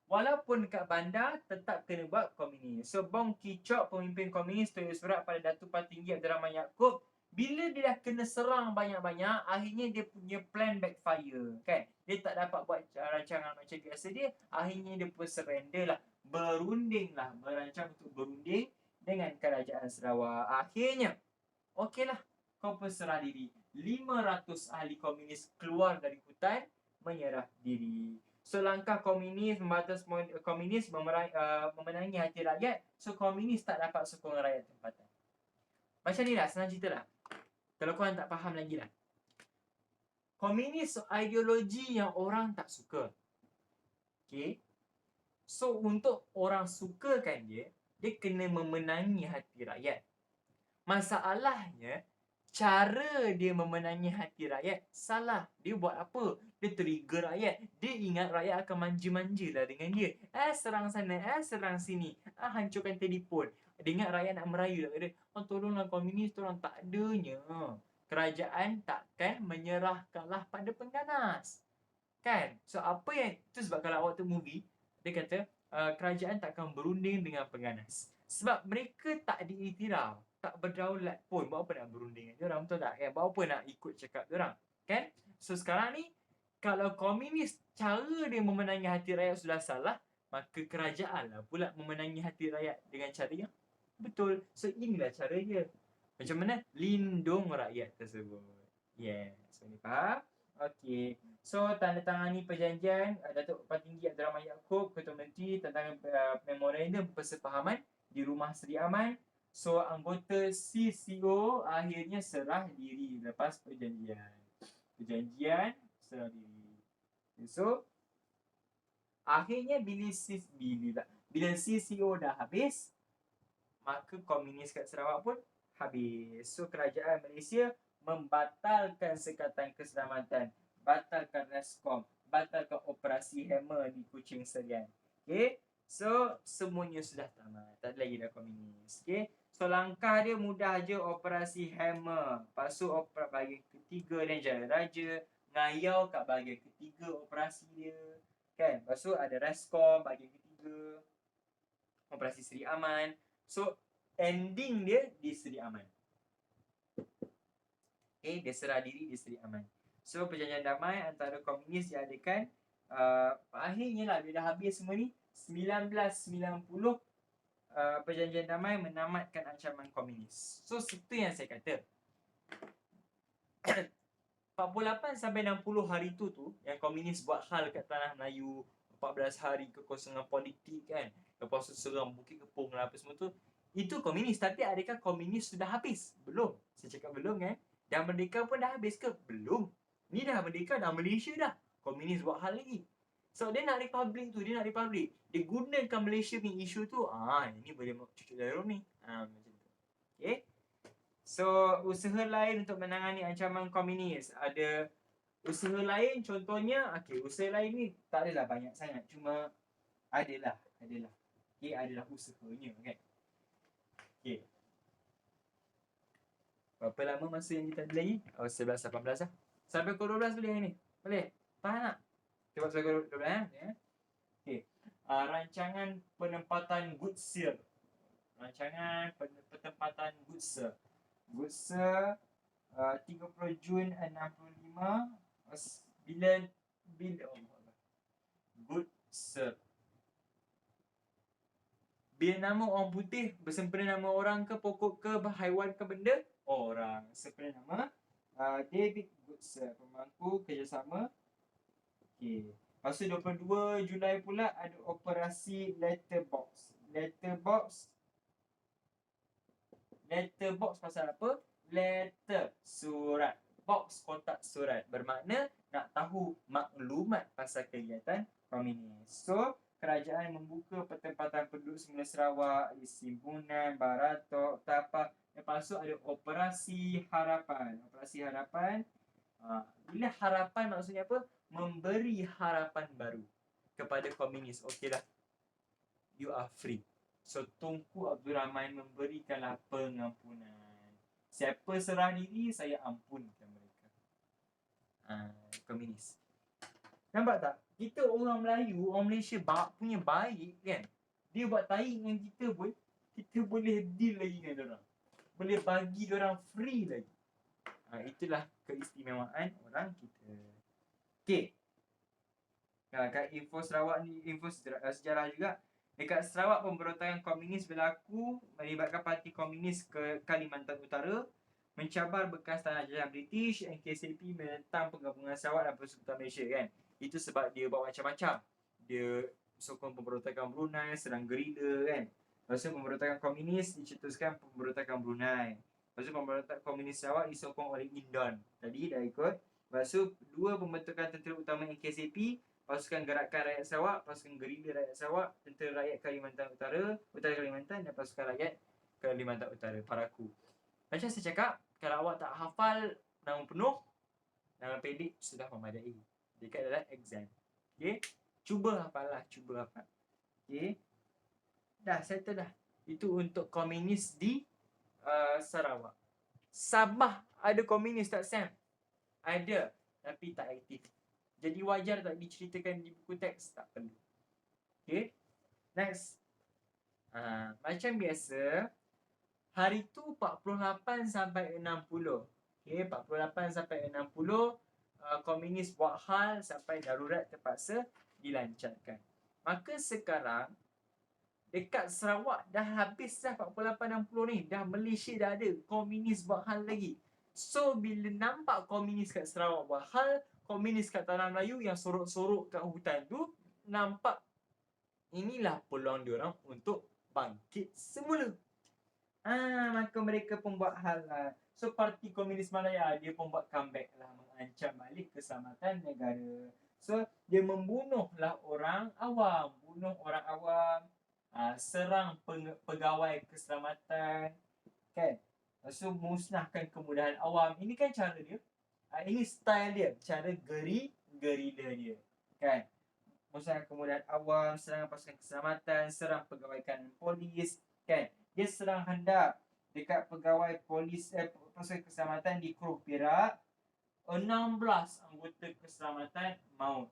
Walaupun dekat bandar tetap kena buat komunis. So Bong Kicok, pemimpin komunis, tulis surat pada Datuk Patinggi Abdul Rahman Yaakob. Bila dia dah kena serang banyak-banyak, akhirnya dia punya plan backfire. Kan? Dia tak dapat buat rancangan macam biasa dia. Akhirnya dia pun surrender lah. Berunding lah. Merancang untuk berunding dengan kerajaan Sarawak. Akhirnya, okeylah, kau pun serah diri. 500 ahli komunis keluar dari hutan, menyerah diri. So langkah komunis membatas komunis memenangi hati rakyat. So komunis tak dapat sokong rakyat tempatan. Macam ni lah, senang cerita lah. Kalau korang tak faham lagi lah. Komunis ideologi yang orang tak suka. Okay. So untuk orang sukakan dia, dia kena memenangi hati rakyat. Masalahnya, cara dia memenangi hati rakyat salah. Dia buat apa? Dia trigger rakyat. Dia ingat rakyat akan manja-manja lah dengan dia. Serang sana, serang sini. Hancurkan telefon. Dia ingat rakyat nak merayu lah. Dia, tolonglah komunis, tolong. Tak adanya. Kerajaan takkan menyerahkanlah pada pengganas. Kan? So apa yang, itu sebab kalau awak tengok movie, dia kata, kerajaan takkan berunding dengan pengganas. Sebab mereka tak diiktiraf, tak berdaulat pun. Buat apa nak berunding dengan diorang, betul tak? Kan? Buat apa nak ikut cakap diorang? Kan? So sekarang ni, kalau komunis cara dia memenangi hati rakyat sudah salah, maka kerajaan lah pula memenangi hati rakyat dengan cara yang betul. So inilah cara dia. Macam mana? Lindung rakyat tersebut. Yes. So ni faham? Okey. So tandatangani perjanjian Datuk Patinggi Abdul Rahman Yaakob, Ketua Menteri, tentang memorandum persefahaman di Rumah Seri Aman. So anggota CCO akhirnya serah diri lepas perjanjian. Serah diri. So akhirnya bila CCO dah habis, maka komunis kat Sarawak pun habis. So kerajaan Malaysia membatalkan Sekatan Keselamatan, batalkan Reskom, batalkan operasi Hammer di Kuching Serian. Okay, so semuanya sudah tamat, tak ada lagi dah komunis. Okay, so langkah dia mudah je, operasi Hammer. Lepas tu bahagian ketiga dan Jala Raja, ngayau kat bahagian ketiga operasi dia. Kan, lepas tu ada Reskom bahagian ketiga, operasi Seri Aman. So ending dia di Seri Aman. Okay, dia serah diri di Seri Aman. So perjanjian damai antara komunis diadakan akhirnya lah, bila dah habis semua ni 1990, perjanjian damai menamatkan ancaman komunis. So itu yang saya kata. 48 sampai 60 hari tu yang komunis buat hal kat tanah Melayu, 14 hari kekosongan politik kan, lepas tu serang Bukit Kepong lah apa semua tu, itu komunis. Tapi adakah komunis sudah habis? Belum. Saya cakap belum kan. Dah merdeka pun dah habis ke? Belum. Ni dah merdeka, dah Malaysia dah. Komunis buat hal lagi. So dia nak republik tu, dia gunakan Malaysia punya isu tu. Ini boleh cucuk jarum ni. Macam tu. Okay. So usaha lain untuk menangani ancaman komunis. Ada usaha lain, contohnya, usaha lain ni tak adalah banyak sangat. Cuma adalah. Okay, adalah usahanya kan. Okay. Berapa lama masa yang kita ada lagi? 11-18 lah. Sampai pukul 12 boleh ni? Boleh? Tahan tak? Cuba sampai pukul 12 ya. Okay. Rancangan penempatan Goodsir. Goodsir 30 Jun 65. Goodsir. Bila nama orang putih bersempena nama orang ke, pokok ke, haiwan ke, benda? Orang. Sempena nama David Goodsir, pemangku kerjasama. Okay. Lepas tu 22 Julai pula ada operasi Letterbox. Letterbox pasal apa? Letter, surat. Box, kotak surat. Bermakna nak tahu maklumat pasal kegiatan komunis. So kerajaan membuka pertempatan penduduk semula Sarawak di Simbunan, Baratok, Tapak. Lepas tu ada Operasi Harapan. Bila harapan maksudnya apa? Memberi harapan baru kepada komunis. Okeylah, you are free. So Tunku Abdul Rahman memberikanlah pengampunan. Siapa serah diri, saya ampunkan mereka. komunis. Nampak tak? Kita orang Melayu, orang Malaysia punya baik kan. Dia buat tahi dengan kita pun, kita boleh deal lagi dengan diorang. Boleh bagi diorang free lagi. Itulah keistimewaan orang kita. Okay. Kat info Sarawak ni, info sejarah juga. Dekat Sarawak, pemberontakan komunis berlaku melibatkan parti komunis ke Kalimantan Utara, mencabar bekas tanah jajah British. NKCP menentang penggabungan Sarawak dan Persekutuan Malaysia kan. Itu sebab dia buat macam-macam. Dia sokong pemberontakan Brunei, serang gerila kan. Lepas tu pemberontakan komunis dicetuskan pemberontakan Brunei. Lepas tu pemberontakan komunis Sarawak disokong oleh Indon. Tadi dah ikut. Lepas tu dua pembentukan tentera utama NKCP, pasukan gerakan rakyat Sarawak, pasukan gerila rakyat Sarawak, tentera rakyat Kalimantan Utara Kalimantan, dan pasukan rakyat Kalimantan Utara, Paraku. Macam saya cakap, kalau awak tak hafal nama penuh, nama pendek sudah memadai dekat dalam exam. Okay, cuba hafal lah, cuba hafal. Okay, dah settle dah. Itu untuk komunis di Sarawak. Sabah ada komunis tak Sam? Ada, tapi tak aktif. Jadi wajar tak diceritakan di buku teks? Tak perlu. Okay, next. Macam biasa, hari tu 48 sampai 60. Okay, 48 sampai 60, komunis buat hal sampai darurat terpaksa dilancarkan. Maka sekarang dekat Sarawak dah habis dah 48-60 ni. Dah Malaysia dah ada, komunis buat hal lagi. So bila nampak komunis kat Sarawak buat hal, komunis kat Tanah Melayu yang sorok-sorok kat hutan tu, nampak inilah peluang diorang untuk bangkit semula. Maka mereka pun buat hal lah. So Parti Komunis Malaya dia pun buat comeback lah, mengancam balik keselamatan negara. So dia membunuhlah orang awam, serang pegawai keselamatan kan. So musnahkan kemudahan awam. Ini kan cara dia. Ini style dia, cara gerila dia kan. Musnahkan kemudahan awam, serang pasukan keselamatan, serang pegawai kanan polis kan. Dia serang hendak dekat pegawai polis pasukan keselamatan di Keruh Perak. 16 anggota keselamatan maut.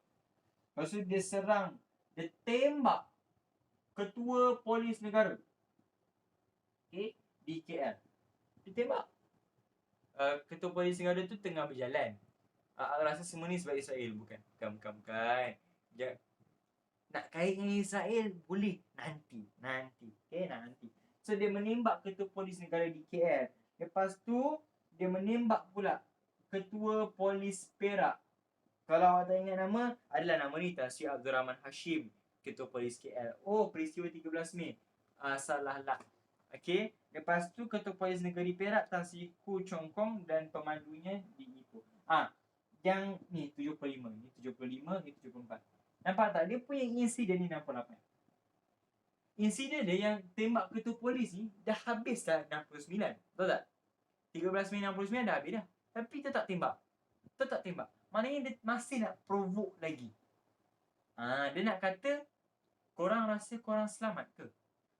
Lepas tu dia serang, dia tembak ketua polis negara, okay, di KL. Dia tembak. Ketua polis negara tu tengah berjalan. Rasa semua ni sebab Israel. Bukan. Dia nak kait dengan Israel boleh nanti. Okay, nanti. So dia menembak ketua polis negara di KL. Lepas tu dia menembak pula ketua polis Perak. Kalau awak tak ingat nama, adalah nama ni, Tan Sri Abdul Rahman Hashim, ketua polis KL. Oh, peristiwa 13 Mei. Salah lah. Okay. Lepas tu ketua polis negeri Perak, Tan Sri Ku Chong Kong, dan pemandunya di Ipoh. Yang ni 75, ni 75, ni 74. Nampak tak? Dia punya insiden ni 68. Insiden dia yang tembak ketua polis ni dah habis dah 69. Betul tak? 13 Mei 69 dah habis dah. Tapi tetap tembak. Maknanya dia masih nak provoke lagi. Dia nak kata, korang rasa korang selamat ke?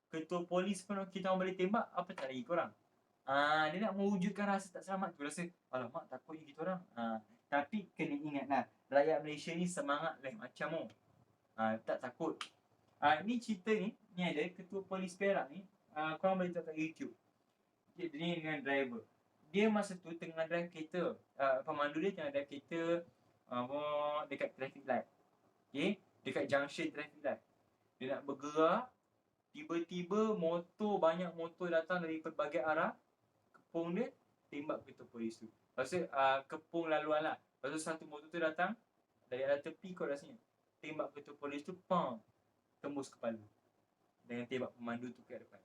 Ketua polis pun kita orang boleh tembak, apa tak lagi korang? Dia nak mewujudkan rasa tak selamat tu. Rasa, alamak takut je kita orang. Tapi kena ingatlah, rakyat Malaysia ni semangat lain macam tu. Tak takut. Ni cerita ni ada ketua polis Perak ni. Korang boleh tengok kat YouTube. Dia ni dengan driver. Dia masa tu tengah drive kereta. Pemandu dia tengah drive kereta dekat traffic light. Okay, dekat junction traffic light. Dia nak bergerak, tiba-tiba banyak motor datang dari pelbagai arah. Kepung dia, tembak ketua polis tu. Lepas tu kepung laluan lah. Lepas tu satu motor tu datang dari arah tepi kot rasanya. Tembak ketua polis tu, tembus kepala. Dengan tembak pemandu tu ke depan.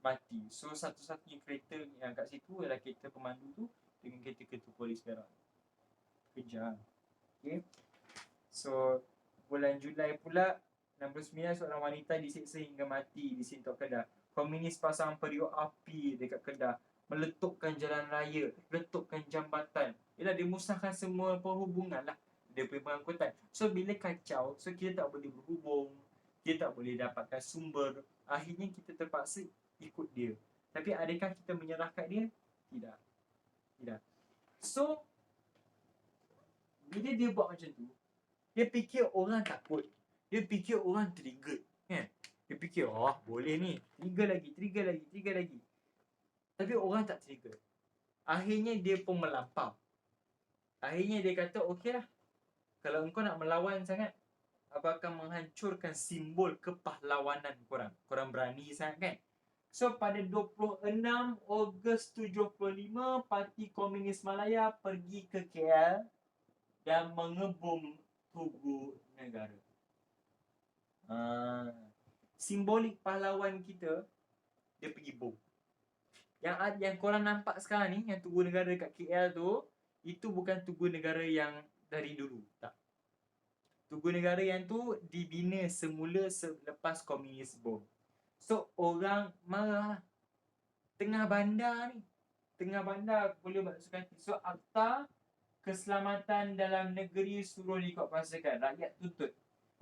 Mati. So satu-satunya kereta yang kat situ adalah kereta pemandu tu dengan kereta ketua polis Perak. Kejam. Okay. So bulan Julai pula 69, seorang wanita disiksa hingga mati di Sintok Kedah. Komunis pasang periuk api dekat Kedah, meletupkan jalan raya, meletupkan jambatan. Yelah, dia musnahkan semua perhubungan lah. Dia punya pengangkutan. So bila kacau, so kita tak boleh berhubung, kita tak boleh dapatkan sumber. Akhirnya kita terpaksa ikut dia. Tapi adakah kita menyerah kat dia? Tidak. So Bila dia buat macam tu, dia fikir orang takut. Dia fikir orang trigger. Kan? Dia fikir, oh boleh ni. Trigger lagi. Tapi orang tak trigger. Akhirnya dia pun melampau. Akhirnya dia kata, okey lah. Kalau engkau nak melawan sangat, aku akan menghancurkan simbol kepahlawanan korang. Korang berani sangat kan? So pada 26 Ogos 75, Parti Komunis Malaya pergi ke KL dan mengebom Tugu Negara. Simbolik pahlawan kita, dia pergi bom. Yang korang nampak sekarang ni, yang Tugu Negara dekat KL tu, itu bukan Tugu Negara yang dari dulu. Tak. Tugu Negara yang tu dibina semula selepas komunis bom. So orang marah. Tengah bandar boleh buat suka hati. So Akta Keselamatan Dalam Negeri suruh dikuatkuasakan. Rakyat tuntut.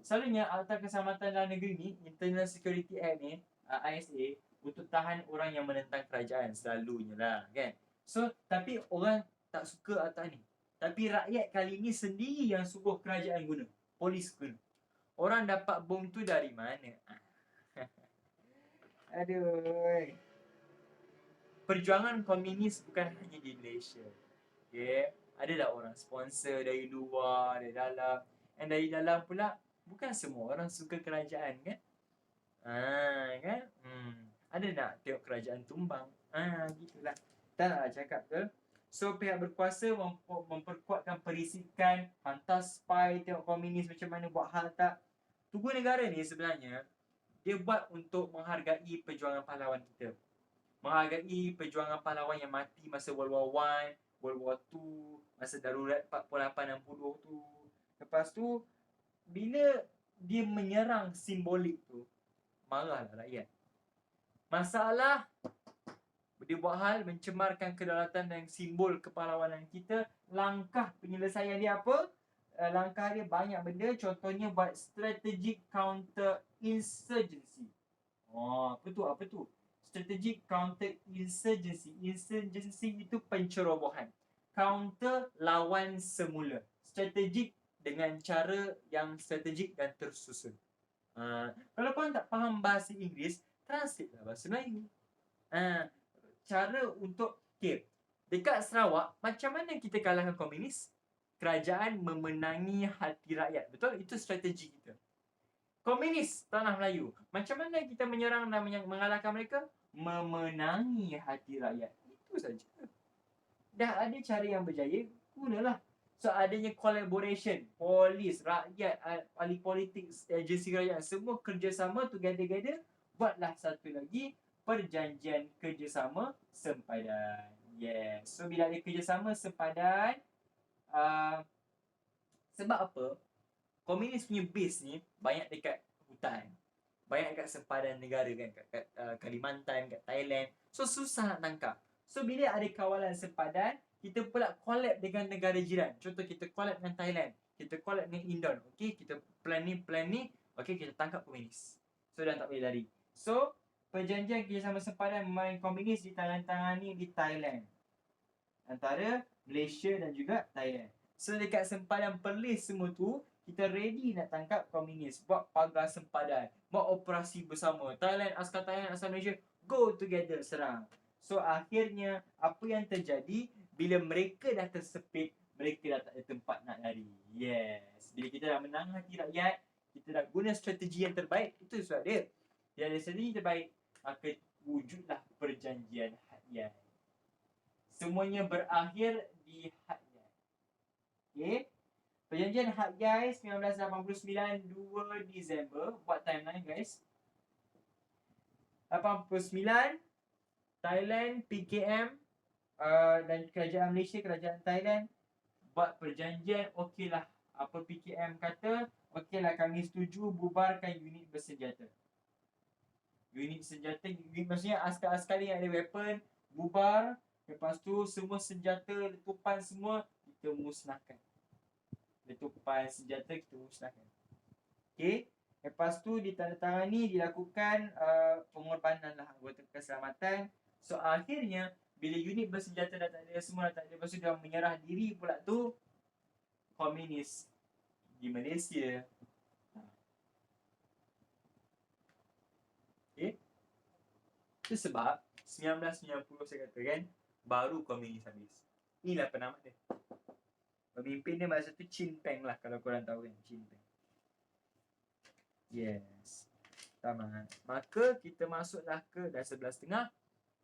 Selalunya Akta Keselamatan Dalam Negeri ni, Internal Security Act ni, ISA, untuk tahan orang yang menentang kerajaan. Selalunya lah kan. So tapi orang tak suka akta ni. Tapi rakyat kali ni sendiri yang suruh kerajaan guna. Polis guna. Orang dapat bom tu dari mana? Aduh. Perjuangan komunis bukan hanya di Malaysia. Okay? Adalah orang sponsor dari luar, dari dalam. Dan dari dalam pula, bukan semua orang suka kerajaan kan? Kan? Ada nak tengok kerajaan tumbang? Gitulah. Tak naklah cakap ke? So pihak berkuasa memperkuatkan perisikan, hantar spy, tengok komunis macam mana buat hal tak. Tugu Negara ni sebenarnya, dia buat untuk menghargai perjuangan pahlawan kita. Menghargai perjuangan pahlawan yang mati masa World War I, World War II, masa darurat 48-60 tu. Lepas tu, bila dia menyerang simbolik tu, marahlah rakyat. Masalah, dia buat hal mencemarkan kedaulatan dan simbol kepahlawanan kita. Langkah penyelesaian dia apa? Langkah dia banyak benda. Contohnya buat strategic counter insurgency. Apa tu? Strategic counter insurgency. Insurgency itu pencerobohan. Counter, lawan semula. Strategic dengan cara yang strategik dan tersusun. Kalau korang tak faham bahasa Inggeris, translate lah bahasa Melayu. Cara untuk, dekat Sarawak, macam mana kita kalahkan komunis? Kerajaan memenangi hati rakyat. Betul? Itu strategi kita. Komunis tanah Melayu, macam mana kita menyerang dan mengalahkan mereka? Memenangi hati rakyat. Itu saja. Dah ada cara yang berjaya, gunalah. So adanya collaboration, polis, rakyat, ahli politik, agensi kerajaan, semua kerjasama together, buatlah satu lagi perjanjian kerjasama sempadan. Yes. So bila ada kerjasama sempadan, sebab apa? Komunis punya base ni banyak dekat hutan, banyak dekat sempadan negara kan, kat Kalimantan, kat Thailand. So susah nak tangkap. So bila ada kawalan sempadan, kita pula collab dengan negara jiran. Contoh kita collab dengan Thailand, kita collab dengan Indon. Okay, kita plan ni, okay, kita tangkap komunis. So dah tak boleh lari. So perjanjian kerjasama sempadan memainkan komunis ditandatangani di Thailand, antara Malaysia dan juga Thailand. So dekat sempadan Perlis semua tu, kita ready nak tangkap komunis. Buat pagar sempadan, buat operasi bersama. Askar Thailand, askar Malaysia, go together serang. So akhirnya, apa yang terjadi, bila mereka dah tersepit, mereka dah tak ada tempat nak lari. Yes. Bila kita dah menang hati rakyat, kita dah guna strategi yang terbaik, itu sebab dia. Dia ada strategi terbaik, maka wujudlah perjanjian Hat Yai. Semuanya berakhir di Hat Yai. Okay. Perjanjian Hat Yai 1989, 2 Disember. Buat timeline guys. 89, Thailand, PKM dan kerajaan Malaysia, kerajaan Thailand buat perjanjian. Okeylah, apa PKM kata, okeylah kami setuju bubarkan unit bersenjata. Unit senjata, maksudnya askar-askar yang ada weapon, bubar. Lepas tu semua senjata, letupan semua kita musnahkan. Letupan senjata kita musnahkan. Okay. Lepas tu ditandatangani, dilakukan pengorbanan lah anggota keselamatan. So akhirnya bila unit bersenjata dah tak ada, semua dah tak ada, lepas tu dia menyerah diri pula tu, komunis di Malaysia. Okay? Itu sebab 1990 saya kata kan, baru komunis habis. Inilah penamat dia. Pemimpin dia masa tu Chin Peng lah, kalau korang tahu kan, Chin Peng. Yes. Tamat. Maka kita masuklah ke dah 11.5,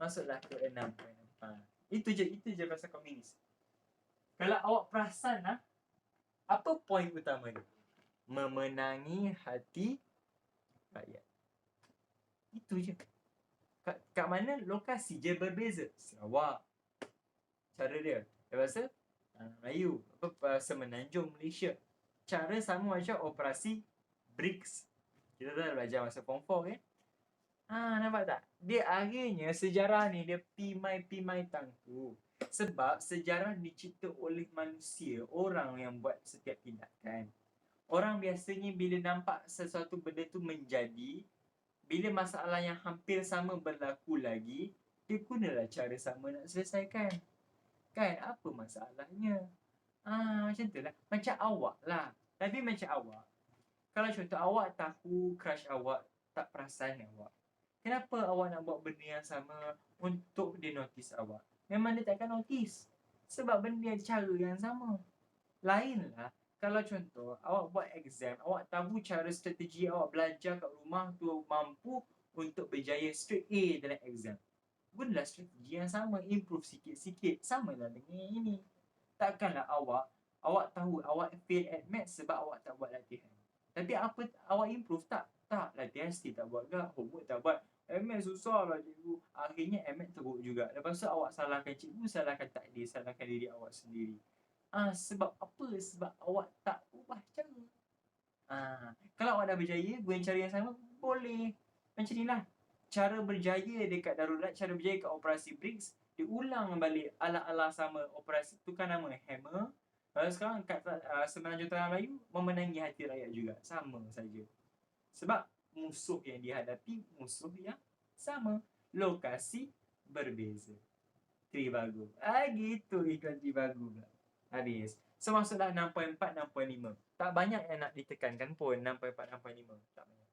masuklah ke 6.4. Itu je pasal komunis. Kalau awak perasan lah, apa poin utama dia? Memenangi hati rakyat. Itu je. Kat mana lokasi je berbeza. Sarawak, cara dia. Lepas tu Melayu, Semenanjung Malaysia. Cara sama macam operasi BRICS. Kita dah belajar masa form 4 kan. Nampak tak? Dia akhirnya sejarah ni dia pimai tangku. Sebab sejarah dicipta oleh manusia, orang yang buat setiap tindakan. Orang biasanya bila nampak sesuatu benda tu menjadi, bila masalah yang hampir sama berlaku lagi, dia gunalah cara sama nak selesaikan. Kan? Apa masalahnya? Macam tu lah. Macam awak lah. Tapi macam awak, kalau contoh awak tahu crush awak tak perasan awak, kenapa awak nak buat benda yang sama untuk dia notice awak? Memang dia takkan notice. Sebab benda cara yang sama. Lain lah. Kalau contoh awak buat exam, awak tahu cara strategi awak belajar kat rumah tu mampu untuk berjaya straight A dalam exam. Gunalah strategi yang sama, improve sikit-sikit. Sama lah dengan ini. Takkanlah awak tahu awak fail at maths sebab awak tak buat latihan. Tapi apa awak improve tak? Tak, latihan still tak buat ke? Homework tak buat. MX susah lah cikgu. Akhirnya MX teruk juga. Lepas tu awak salahkan cikgu, salahkan takdir, salahkan diri awak sendiri. Sebab apa? Sebab awak tak ubah cara. Kalau awak dah berjaya, guna cara yang sama, boleh. Macam ni lah. Cara berjaya dekat darurat, cara berjaya kat operasi BRICS, diulang balik ala-ala sama operasi. Tukar nama Hammer. Lalu sekarang kat Semenanjung Tengah Melayu, memenangi hati rakyat juga. Sama saja. Sebab musuh yang dihadapi, musuh yang sama. Lokasi berbeza. Trivago. Gitu iklan Trivago pula. Habis. So masuklah 6.4, 6.5. Tak banyak yang nak ditekankan pun 6.4, 6.5. Tak banyak.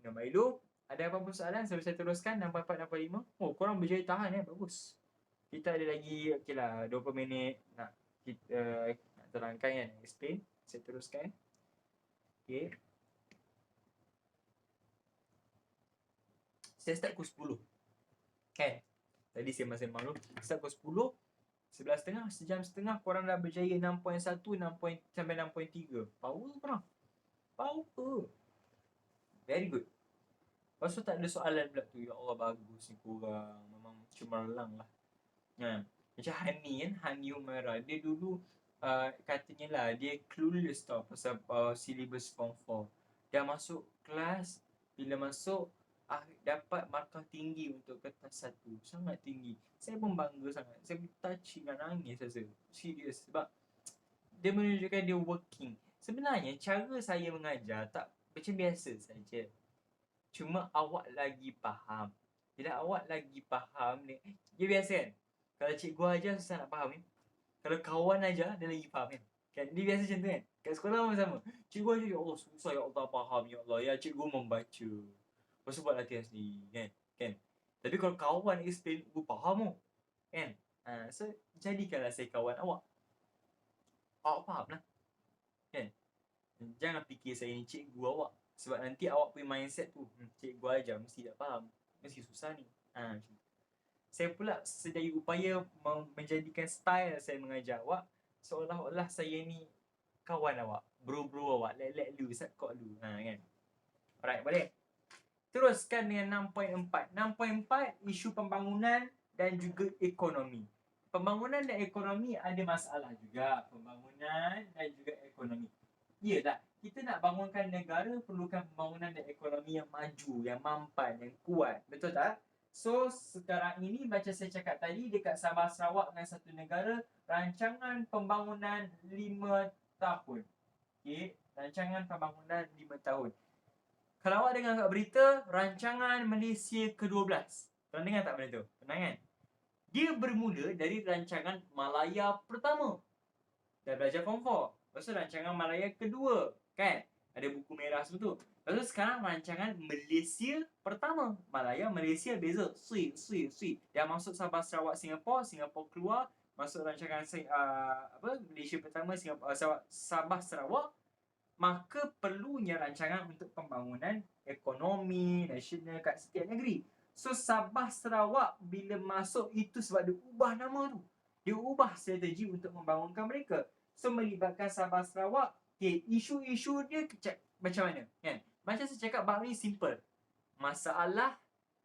Nama Ilu, ada apa-apa soalan sebelum saya teruskan 6.4, 6.5? Oh, korang berjaya tahan bagus. Kita ada lagi, okay lah, 20 minit nak kita nak terangkan kan, explain. Saya teruskan. Okay. Saya start pukul 10. Kan? Tadi saya masih malu. Start pukul 10. 11.30, sejam setengah korang dah berjaya 6.1, 6 sampai 6.3. Power korang. Power. Very good. Lepas tu tak ada soalan pula tu. Ya Allah, bagus ni korang. Memang cemerlang lah. Macam Hani kan, Hani Umairah. Dia dulu katanya lah, dia clueless tau pasal syllabus form 4. Dah masuk kelas, bila masuk dapat markah tinggi untuk kertas 1. Sangat tinggi. Saya pun bangga sangat. Saya touchy nak nangis rasa. Serius. Sebab dia menunjukkan dia working. Sebenarnya cara saya mengajar tak macam biasa saja. Cuma awak lagi faham. Bila awak lagi faham ni, dia biasa kan? Kalau cikgu ajar susah nak faham kan? Kalau kawan ajar, dia lagi faham kan? Dia biasa macam tu kan? Kat sekolah pun sama. Cikgu ajar, ya Allah susah, ya Allah faham, ya Allah. Ya cikgu membaca. Lepas tu buat latihan sendiri kan? Tapi kalau kawan explain, faham tu kan? So jadikanlah saya kawan awak. Awak faham lah kan? Jangan fikir saya ni cikgu awak. Sebab nanti awak punya mindset tu, cikgu ajar mesti tak faham, mesti susah ni. Saya pula sedaya upaya menjadikan style saya mengajar awak seolah-olah saya ni kawan awak, bro awak, let loose, cut loose, kan? Alright, boleh? Teruskan dengan 6.4. 6.4, isu pembangunan dan juga ekonomi. Pembangunan dan ekonomi ada masalah juga. Pembangunan dan juga ekonomi. Yelah, kita nak bangunkan negara perlukan pembangunan dan ekonomi yang maju, yang mampan, yang kuat. Betul tak? So, sekarang ini macam saya cakap tadi, dekat Sabah Sarawak dengan satu negara, rancangan pembangunan 5 tahun. Okay? Rancangan pembangunan 5 tahun. Kalau awak dengar kat berita, rancangan Malaysia ke-12. Korang dengar tak benda tu? Pernah kan? Dia bermula dari rancangan Malaya pertama. dah belajar form 4. Lepas tu rancangan Malaya kedua, kan? Ada buku merah semua tu. Lepas tu sekarang rancangan Malaysia pertama. Malaya, Malaysia beza. Sui. Dah masuk Sabah, Sarawak, Singapura. Singapura keluar. Masuk rancangan Malaysia pertama, Singapura, Sabah, Sarawak. Maka perlunya rancangan untuk pembangunan ekonomi nasional kat setiap negeri. So Sabah Sarawak bila masuk itu sebab dia ubah nama tu. Dia ubah strategi untuk membangunkan mereka. So melibatkan Sabah Sarawak, okay, isu-isu dia macam mana, kan? Macam saya cakap, bab ni simple. Masalah,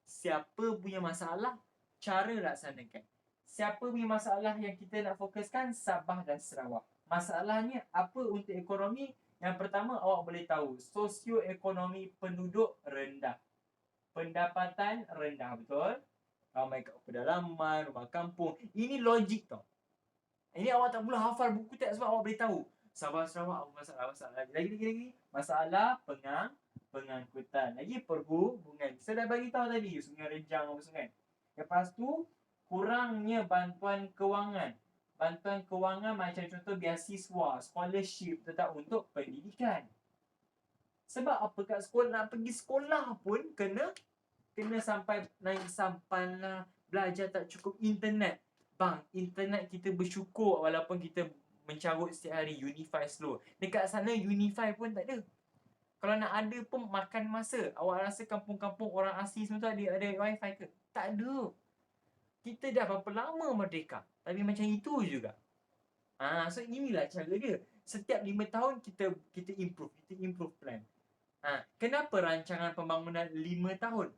siapa punya masalah, cara laksanakan. Siapa punya masalah yang kita nak fokuskan? Sabah dan Sarawak. Masalahnya apa untuk ekonomi? Yang pertama, awak boleh tahu sosioekonomi penduduk rendah, pendapatan rendah, betul? Ramai kat pedalaman, rumah kampung. Ini logik tau. Ini awak tak perlu hafal buku teks sebab awak boleh tahu. Sabah Sarawak masalah. Lagi. Masalah pengangkutan. Lagi perhubungan. Saya dah bagi tahu tadi, Sungai Rejang apa semua kan. Lepas tu, kurangnya bantuan kewangan. Bantuan kewangan macam contoh beasiswa, scholarship tetap untuk pendidikan. Sebab apa, kat sekolah, nak pergi sekolah pun kena sampai naik sampan lah. Belajar tak cukup internet. Bang, internet kita bersyukur walaupun kita mencarut setiap hari Unify slow. Dekat sana Unify pun tak ada. Kalau nak ada pun makan masa. Awak rasa kampung-kampung orang asli semua tu ada wifi ke? Tak ada. Kita dah berapa lama merdeka, tapi macam itu juga. So inilah cara dia. Setiap 5 tahun kita improve plan. Kenapa rancangan pembangunan 5 tahun?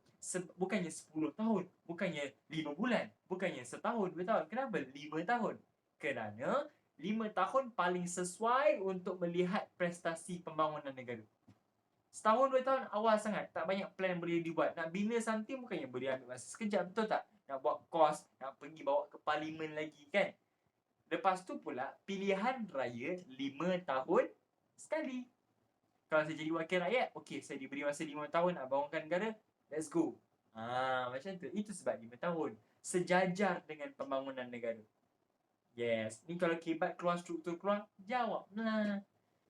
Bukannya 10 tahun, bukannya 5 bulan, bukannya setahun, 2 tahun. Kenapa 5 tahun? Kerana 5 tahun paling sesuai untuk melihat prestasi pembangunan negara. Setahun 2 tahun awal sangat, tak banyak plan boleh dibuat. Nak bina something bukannya boleh ambil masa sekejap, betul tak? Nak buat kos, nak pergi bawa ke parlimen lagi, kan? Lepas tu pula pilihan raya 5 tahun sekali. Kalau saya jadi wakil rakyat, okey, saya diberi masa 5 tahun nak bangunkan negara, let's go. Macam tu. Itu sebab 5 tahun. Sejajar dengan pembangunan negara. Yes. Ni kalau kibat keluar struktur keluar, jawab.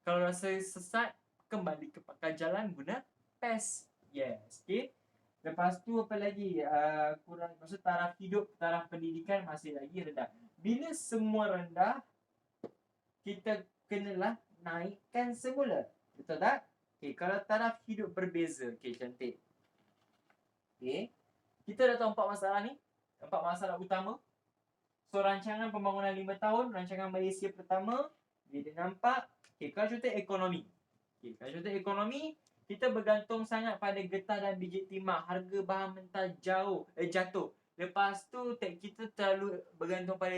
Kalau rasa sesat, kembali ke pakar jalan guna PES. Yes. Okay. Lepas tu apa lagi? Maksud taraf hidup, taraf pendidikan masih lagi rendah. Bila semua rendah, kita kenalah naikkan semula. Betul tak? Okay, kalau taraf hidup berbeza. Okay, cantik. Okay. Kita dah tahu 4 masalah ni. 4 masalah utama. So, rancangan pembangunan 5 tahun, rancangan Malaysia pertama, dia nampak. Okay, kalau contoh ekonomi. Okay, kalau contoh ekonomi, kita bergantung sangat pada getah dan biji timah. Harga bahan mentah jatuh. Lepas tu, kita terlalu bergantung pada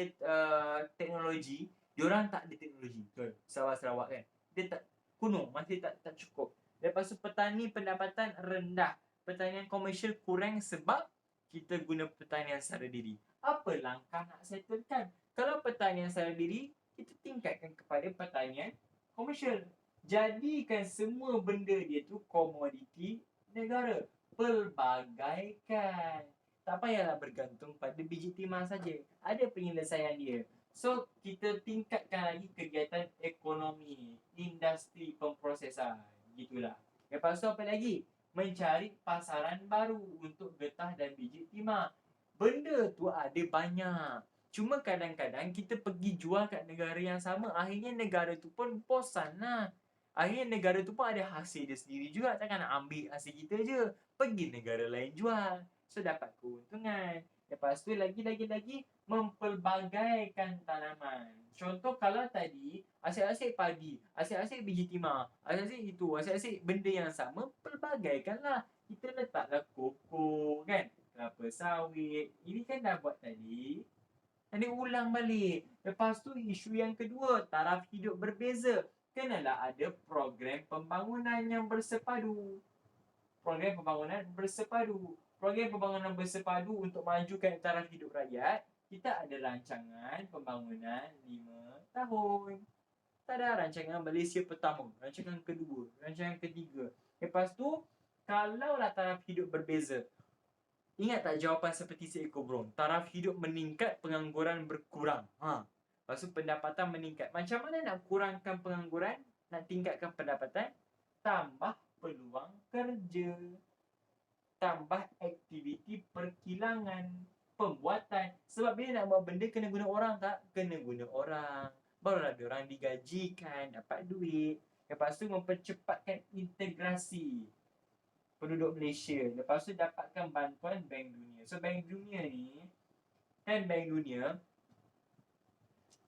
teknologi. Diorang tak ada teknologi. Betul. Sarawak kan. Dia tak kuno, masih tak cukup. Lepas tu, petani pendapatan rendah. Pertanian komersial kurang sebab kita guna pertanian secara diri. Apa langkah nak settlekan? Kalau pertanian secara diri, kita tingkatkan kepada pertanian komersial. Jadikan semua benda dia tu komoditi negara. Pelbagaikan. Tak payahlah bergantung pada biji timah saja. Ada penyelesaian dia. So, kita tingkatkan lagi kegiatan ekonomi, industri pemprosesan. Gitulah. Lepas tu apa lagi? Mencari pasaran baru untuk getah dan biji timah. Benda tu ada banyak. Cuma kadang-kadang kita pergi jual kat negara yang sama, akhirnya negara tu pun bosan lah. Akhirnya negara tu pun ada hasil dia sendiri juga. Takkan nak ambil hasil kita je. Pergi negara lain jual. So, dapat keuntungan. Lepas tu lagi mempelbagaikan tanaman. Contoh kalau tadi, asyik-asyik padi, asyik-asyik biji timah, asyik-asyik itu, asyik-asyik benda yang sama, pelbagaikanlah. Kita letaklah koko, kan? Kelapa sawit. Ini kan dah buat tadi. Nanti ulang balik. Lepas tu isu yang kedua, taraf hidup berbeza. Kenalah ada program pembangunan yang bersepadu. Program pembangunan bersepadu untuk majukan taraf hidup rakyat. Kita ada rancangan pembangunan 5 tahun. Tak ada rancangan Malaysia pertama, rancangan kedua, rancangan ketiga. Lepas tu, kalaulah taraf hidup berbeza, ingat tak jawapan seperti seekor burung? Taraf hidup meningkat, pengangguran berkurang. Lepas tu pendapatan meningkat. Macam mana nak kurangkan pengangguran? Nak tingkatkan pendapatan? Tambah peluang kerja. Tambah aktiviti perkilangan, pembuatan. Sebab bila nak buat benda kena guna orang tak? Kena guna orang. Barulah diorang digajikan, dapat duit. Lepas tu mempercepatkan integrasi penduduk Malaysia. Lepas tu dapatkan bantuan Bank Dunia. So Bank Dunia ni, kan Bank Dunia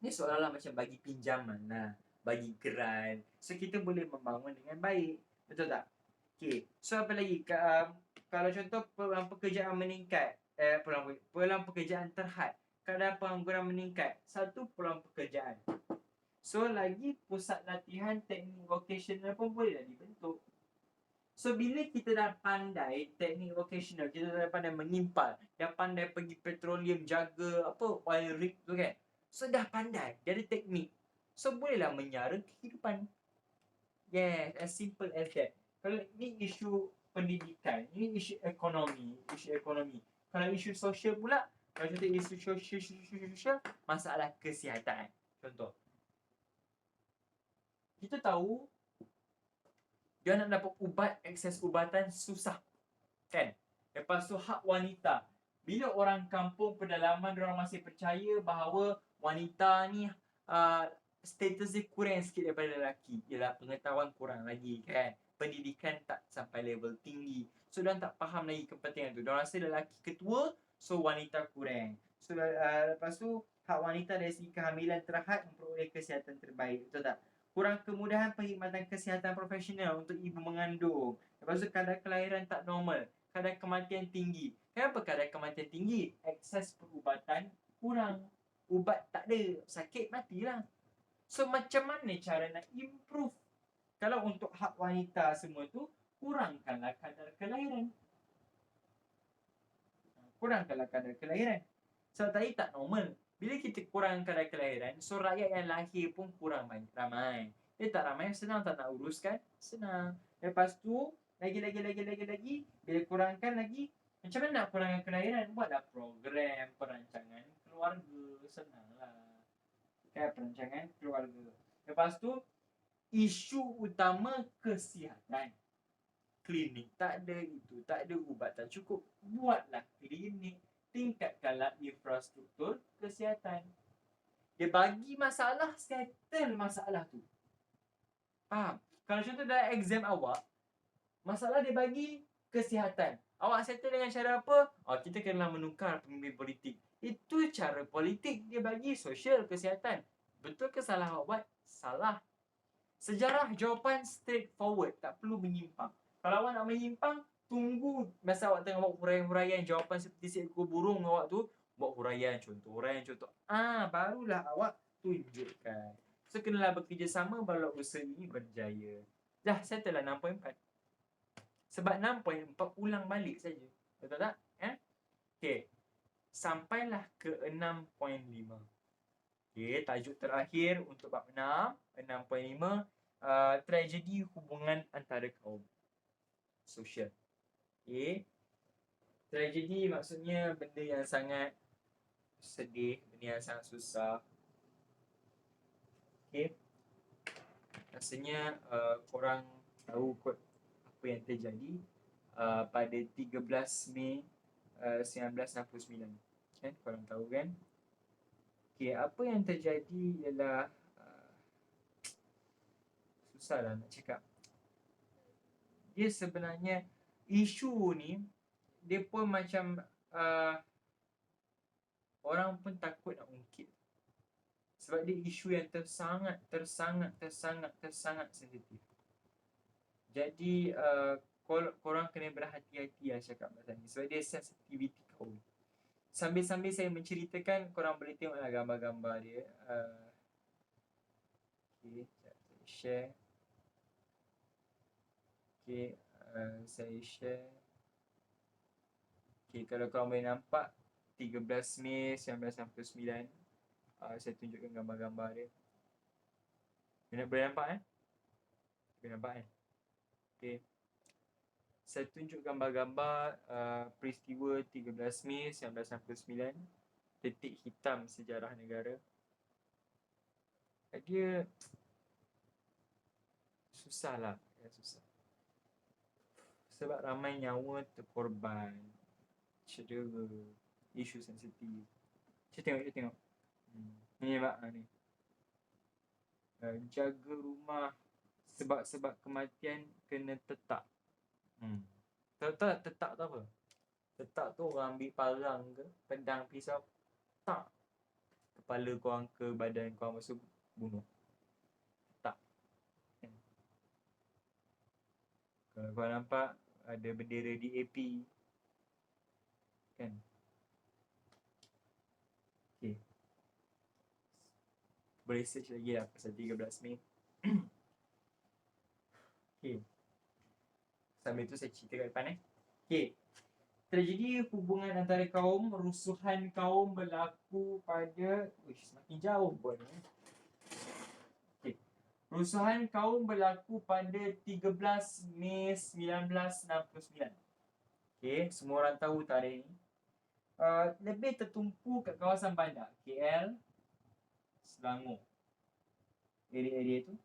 ni seolah-olah macam bagi pinjaman lah, bagi grant. So kita boleh membangun dengan baik. Betul tak? Okay. So apa lagi? Kalau contoh peluang pekerjaan meningkat, peluang pekerjaan terhad, kadar pengangguran meningkat. Satu, peluang pekerjaan. So lagi pusat latihan teknik vocational pun boleh dah dibentuk. So bila kita dah pandai teknik vocational, kita dah pandai mengimpal, dah pandai pergi petroleum jaga apa oil rig tu kan. So dah pandai, dia ada teknik. So bolehlah menyiara kehidupan. Yes, as simple as that. Kalau ni isu pendidikan, ini isu ekonomi. Kalau isu sosial pula, kalau contoh isu sosial, masalah kesihatan. Contoh, kita tahu dia nak dapat ubat, akses ubatan susah, kan? Lepas tu hak wanita. Bila orang kampung pedalaman diorang masih percaya bahawa wanita ni status dia kurang sikit daripada lelaki. Ialah pengetahuan kurang lagi, kan? Pendidikan tak sampai level tinggi. So diorang tak faham lagi kepentingan tu. Diorang rasa lelaki ketua, so wanita kurang. So lepas tu hak wanita dari segi kehamilan terhad memperoleh kesihatan terbaik. Betul tak? Kurang kemudahan perkhidmatan kesihatan profesional untuk ibu mengandung. Lepas tu kadar kelahiran tak normal. Kadar kematian tinggi. Kenapa kadar kematian tinggi? Akses perubatan kurang. Ubat tak ada. Sakit matilah. So macam mana cara nak improve? Kalau untuk hak wanita semua tu, kurangkanlah kadar kelahiran. Sebab tadi tak normal. Bila kita kurang kadar kelahiran, so rakyat yang lahir pun kurang ramai. Dia tak ramai, senang tak nak uruskan? Senang. Lepas tu, lagi, bila kurangkan lagi, macam mana nak kurangkan kelahiran? Buatlah program perancangan keluarga. Senanglah. Perancangan keluarga. Lepas tu, isu utama kesihatan. Klinik tak ada, itu tak ada, ubat tak cukup. Buatlah klinik. Tingkatkanlah infrastruktur kesihatan. Dia bagi masalah, settle masalah tu. Faham? Kalau contoh dalam exam awak, masalah dia bagi kesihatan. Awak settle dengan cara apa? Kita kena menukar pemimpin politik. Itu cara politik. Dia bagi sosial kesihatan. Betul ke salah awak buat? Salah. Sejarah jawapan straightforward. Tak perlu menyimpang. Kalau awak nak menyimpang, tunggu masa awak tengah buat huraian-huraian jawapan seperti seekor burung awak tu, buat huraian contoh. Barulah awak tunjukkan. So kenalah bekerjasama barulah usaha ini berjaya. Dah settle lah 6.4. Sebab 6.4 ulang balik saja. Betul tak? Okay. Sampailah ke 6.5. Okay, tajuk terakhir untuk bab 6, 6.5, tragedi hubungan antara kaum. Sosial. Okay. Tragedi maksudnya benda yang sangat sedih, benda yang sangat susah. Okay. Rasanya korang tahu kot apa yang terjadi pada 13 Mei 1969. Kan? Korang tahu kan? Okay, apa yang terjadi ialah susahlah nak cakap. Dia sebenarnya isu ni dia pun macam orang pun takut nak ungkit. Sebab dia isu yang tersangat sensitif. Jadi korang kena berhati-hati lah cakap pasal ni. Sebab dia sensitivity kaum. Sambil-sambil saya menceritakan, korang boleh tengoklah gambar-gambar dia. Okay, saya share. Okay, saya share. Okay, kalau korang boleh nampak 13 Mei 1969, saya tunjukkan gambar-gambar dia. Boleh nampak Boleh nampak Okay. Saya tunjuk gambar-gambar peristiwa 13 Mei 1969, detik hitam sejarah negara. Dia susah lah, susah. Sebab ramai nyawa terkorban, cedera, isu sensitif. Saya tengok. Ni Mak, ni. Jaga rumah, sebab kematian kena tetak. Tetak tu apa? Tetak tu orang ambil parang ke, pedang, pisau, tak kepala korang ke badan korang, lepas tu bunuh. Tak. Kalau korang nampak ada bendera DAP kan. Okay, boleh search lagi lah pasal 13 Mei. Okay, sambil tu saya cerita kat depan Okay, tragedi hubungan antara kaum, rusuhan kaum berlaku pada semakin jauh pun. Okay, rusuhan kaum berlaku pada 13 Mei 1969. Okay, semua orang tahu tarikh ni. Lebih tertumpu kat kawasan bandar KL, Selangor, area-area tu.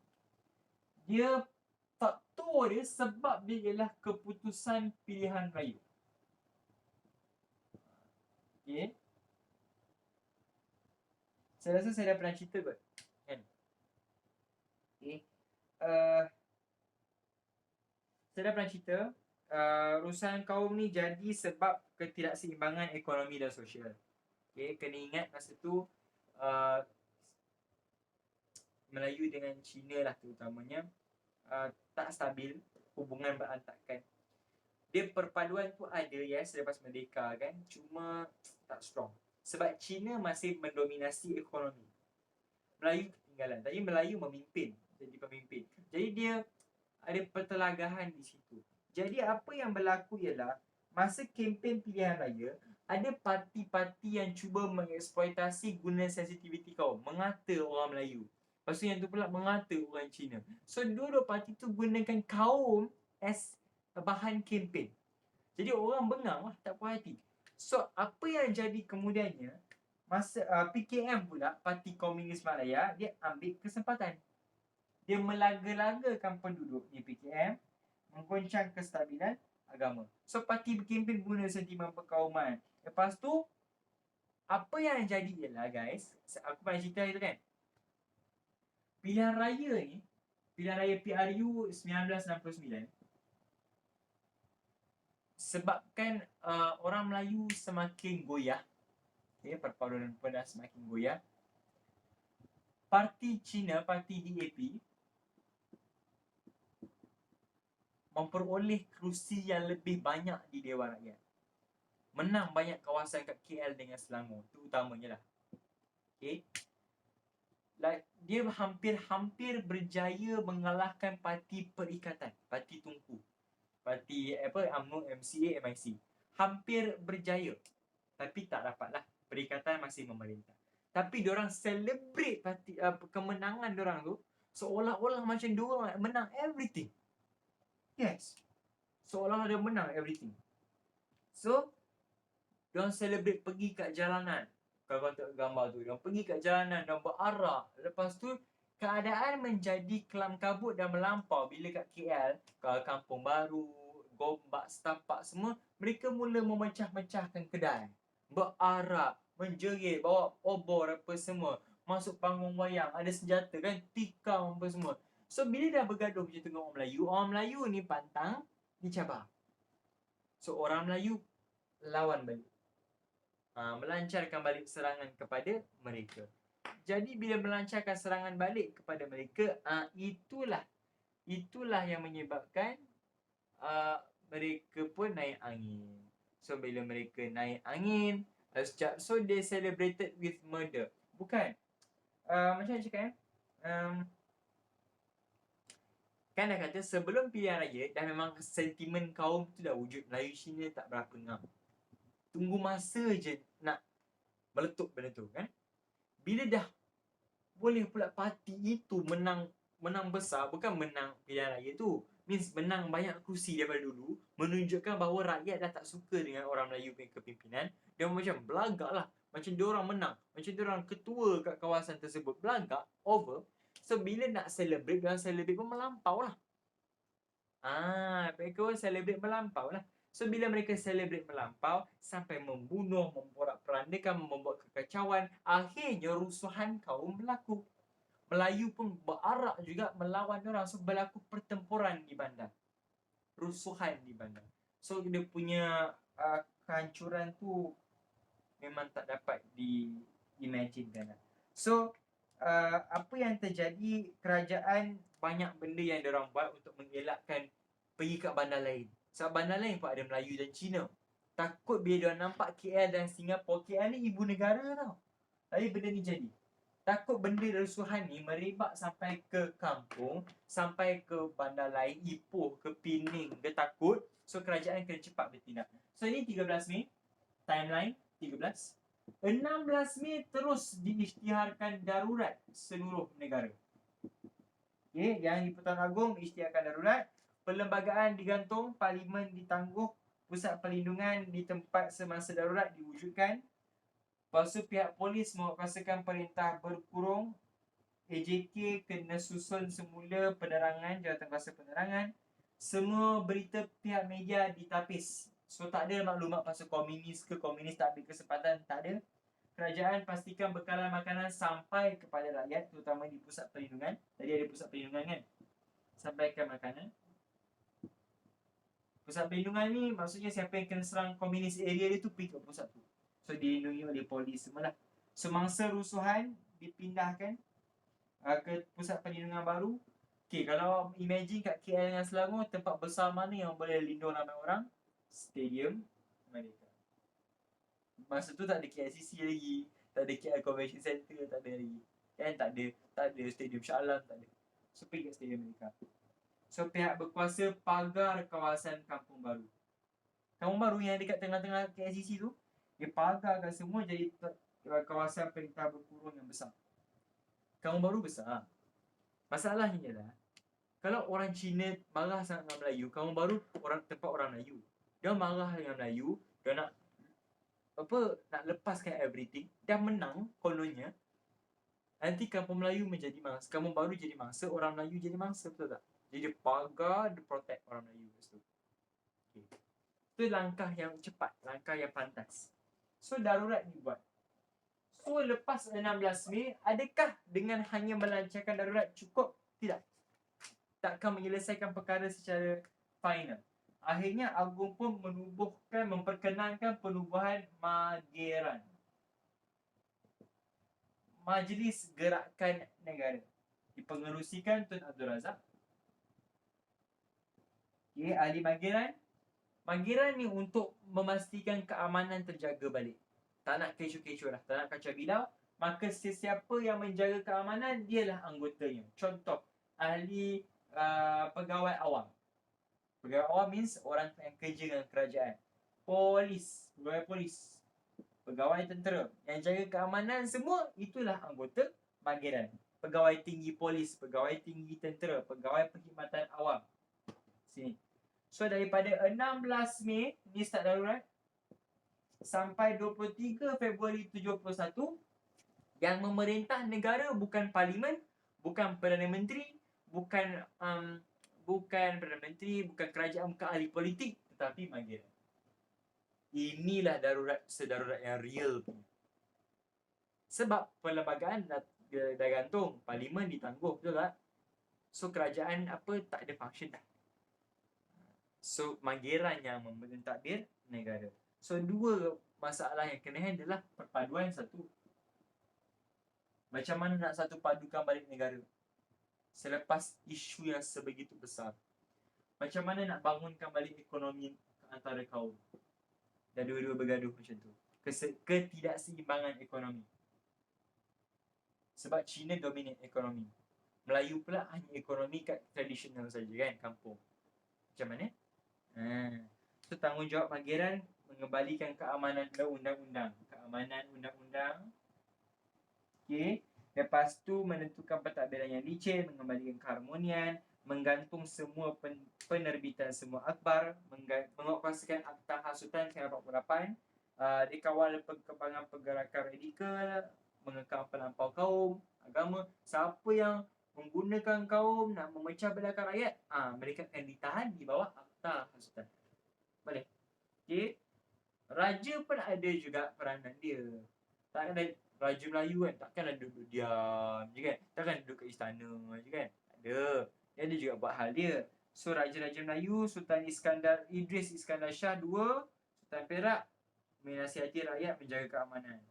Dia faktor dia, sebab dia ialah keputusan pilihan raya. Okay, saya rasa saya dah pernah cerita kot kan. Okay, saya dah pernah cerita rusuhan kaum ni jadi sebab ketidakseimbangan ekonomi dan sosial. Okay, kena ingat masa tu Melayu dengan Cina lah terutamanya tak stabil, hubungan berantakan. Dia perpaduan tu ada selepas merdeka kan, cuma tak strong. Sebab Cina masih mendominasi ekonomi, Melayu ketinggalan. Tadi Melayu memimpin, jadi pemimpin. Jadi dia ada pertelagahan di situ. Jadi apa yang berlaku ialah masa kempen pilihan raya, ada parti-parti yang cuba mengeksploitasi guna sensitiviti kaum, mengata orang Melayu. Lepas tu yang tu pula mengata orang Cina. So dua-dua parti tu gunakan kaum as bahan kempen. Jadi orang bengang lah, tak puas hati. So apa yang jadi kemudiannya, masa PKM pula, Parti Komunis Malaya, dia ambil kesempatan. Dia melaga-lagakan penduduk di PKM, menggoncang kestabilan agama. So parti berkempen guna sentimen perkauman. Lepas tu apa yang jadi ialah guys, aku pernah cerita itu kan, pilihan raya ni, pilihan raya PRU 1969, sebabkan orang Melayu semakin goyah, perpaduan pada semakin goyah, parti Cina, parti DAP memperoleh kerusi yang lebih banyak di Dewan Rakyat. Menang banyak kawasan kat KL dengan Selangor, tu utamanya lah. Okay, dia hampir berjaya mengalahkan Parti Perikatan, Parti Tunku, Parti UMNO, MCA, MIC. Hampir berjaya, tapi tak dapatlah. Perikatan masih memerintah. Tapi diorang celebrate kemenangan diorang tu, seolah-olah macam diorang menang everything. Yes, seolah-olah dia menang everything. So diorang celebrate, pergi kat jalanan. Kalau kau tengok gambar tu, diorang pergi kat jalanan dan berarak. Lepas tu keadaan menjadi kelam kabut dan melampau bila kat KL, Kampung Baru, Gombak, Setapak, semua mereka mula memecah-mecahkan kedai, berarak, menjerit, bawa obor apa semua, masuk panggung wayang, ada senjata kan, tikam apa semua. So bila dah bergaduh macam tu dengan orang Melayu ni pantang dicabar. So orang Melayu lawan balik, melancarkan balik serangan kepada mereka. Jadi bila melancarkan serangan balik kepada mereka, itulah yang menyebabkan mereka pun naik angin. So bila mereka naik angin, so they celebrated with murder. Bukan, macam mana cakap kan dah kata sebelum pilihan raya dah memang sentimen kaum tu dah wujud. Melayu Cina tak berapa ngam, tunggu masa je nak meletup benda tu kan. Bila dah boleh pula parti itu menang besar, bukan menang pilihan raya tu, means menang banyak kursi daripada dulu, menunjukkan bahawa rakyat dah tak suka dengan orang Melayu punya kepimpinan. Dia macam belagak lah, macam diorang menang, macam diorang ketua kat kawasan tersebut, belagak over. So bila nak celebrate, diorang celebrate pun melampau lah. Mereka pun celebrate melampau lah. So bila mereka celebrate melampau sampai membunuh, memporak-perandakan, membuat kekacauan, akhirnya rusuhan kaum berlaku. Melayu pun berarak juga melawan orang. So berlaku pertempuran di bandar, rusuhan di bandar. So dia punya kehancuran tu memang tak dapat di-imagine. So apa yang terjadi, kerajaan banyak benda yang diorang buat untuk mengelakkan pergi kat bandar lain. Sebab bandar lain pun ada Melayu dan Cina. Takut bila diorang nampak KL dan Singapura, KL ni ibu negara tau, tapi benda ni jadi. Takut benda rusuhan ni merebak sampai ke kampung, sampai ke bandar lain, Ipoh ke Pening. Dia takut. So kerajaan kena cepat bertindak. So ini 13 Mei, timeline 13. 16 Mei terus diisytiharkan darurat seluruh negara. Okay, yang di-Pertuan Agong diisytiharkan darurat. Perlembagaan digantung, parlimen ditangguh, pusat perlindungan di tempat semasa darurat diwujudkan. Lepas tu pihak polis menguatkuasakan perintah berkurung. AJK kena susun semula penerangan, jawatankuasa penerangan. Semua berita pihak media ditapis. So tak ada maklumat pasal komunis ke, komunis tak ambil kesempatan, tak ada. Kerajaan pastikan bekalan makanan sampai kepada rakyat, terutama di pusat perlindungan. Tadi ada pusat perlindungan kan, sampaikan makanan. Pusat perlindungan ni maksudnya siapa yang kena serang komunis area dia tu pergi ke pusat tu. So dilindungi oleh polis semua lah. Semangsa rusuhan dipindahkan ke pusat perlindungan baru. Okay, kalau imagine kat KL dengan Selangor, tempat besar mana yang boleh lindung ramai orang? Stadium Merdeka. Masa tu tak ada KLCC lagi, tak ada KL Convention Center, tak ada lagi. Kan tak ada Stadium Shah Alam, tak ada. So pergi kat Stadium Merdeka. So pihak berkuasa pagar kawasan Kampung Baru. Kampung Baru yang dekat tengah-tengah KLCC tu, dia pagarkan semua jadi kawasan perintah berkurung yang besar. Kampung Baru besar. Masalahnya ialah, kalau orang Cina marah sangat dengan Melayu, Kampung Baru tempat orang Melayu. Dia marah dengan Melayu, dia nak lepaskan everything. Dah menang kononnya. Nanti Kampung Melayu menjadi mangsa, Kampung Baru jadi mangsa, orang Melayu jadi mangsa, betul tak? Jadi dia pagar, dia protect orang Melayu tu. Okay. Itu langkah yang cepat, langkah yang pantas. So darurat dibuat. So lepas 16 Mei, adakah dengan hanya melancarkan darurat cukup? Tidak. Takkan menyelesaikan perkara secara final. Akhirnya Agung pun memperkenankan penubuhan Mageran, Majlis Gerakan Negara, dipengerusikan Tun Abdul Razak. Okay, ahli Mageran. Mageran ni untuk memastikan keamanan terjaga balik. Tak nak kecoh-kecoh lah, tak nak kacau bilau. Maka sesiapa yang menjaga keamanan, dialah anggotanya. Contoh, ahli pegawai awam. Pegawai awam means orang yang kerja dengan kerajaan. Polis, pegawai polis, pegawai tentera yang jaga keamanan semua, itulah anggota Mageran. Pegawai tinggi polis, pegawai tinggi tentera, pegawai perkhidmatan awam. Sini. So daripada 16 Mei ni start darurat sampai 23 Februari 71, yang memerintah negara bukan parlimen, bukan Perdana Menteri, bukan Perdana Menteri, bukan kerajaan, bukan ahli politik, tetapi Mageran. Inilah darurat sedarurat yang real punya. Sebab perlembagaan dah gantung, parlimen ditangguh, betul tak? So kerajaan tak ada function dah. So Mageran yang mentadbir negara. So dua masalah yang kena handle lah. Perpaduan satu. Macam mana nak satu padukan balik negara selepas isu yang sebegitu besar? Macam mana nak bangunkan balik ekonomi antara kaum? Dan dua-dua bergaduh macam tu. Ketidakseimbangan ekonomi. Sebab Cina dominate ekonomi, Melayu pula hanya ekonomi kat tradisional saja kan, kampung. Macam mana? So tanggungjawab Mageran mengembalikan keamanan undang-undang. Keamanan undang-undang. Okay. Lepas tu menentukan pentadbiran yang licin, mengembalikan keharmonian, menggantung semua penerbitan semua akhbar, menguatkuasakan Akta Hasutan 1948, dikawal perkembangan pergerakan radikal, mengekang pelampau kaum, agama. Siapa yang menggunakan kaum nak memecah belahkan rakyat, mereka akan ditahan di bawah Akhta Hasutan. Boleh? Okay. Raja pun ada juga peranan dia. Takkan Raja Melayu kan, takkan duduk diam je kan. Takkan duduk kat istana je kan. Ada. Dia ada juga buat hal dia. So Raja-Raja Melayu, Sultan Idris Iskandar Shah 2, Sultan Perak, menasihati rakyat menjaga keamanan.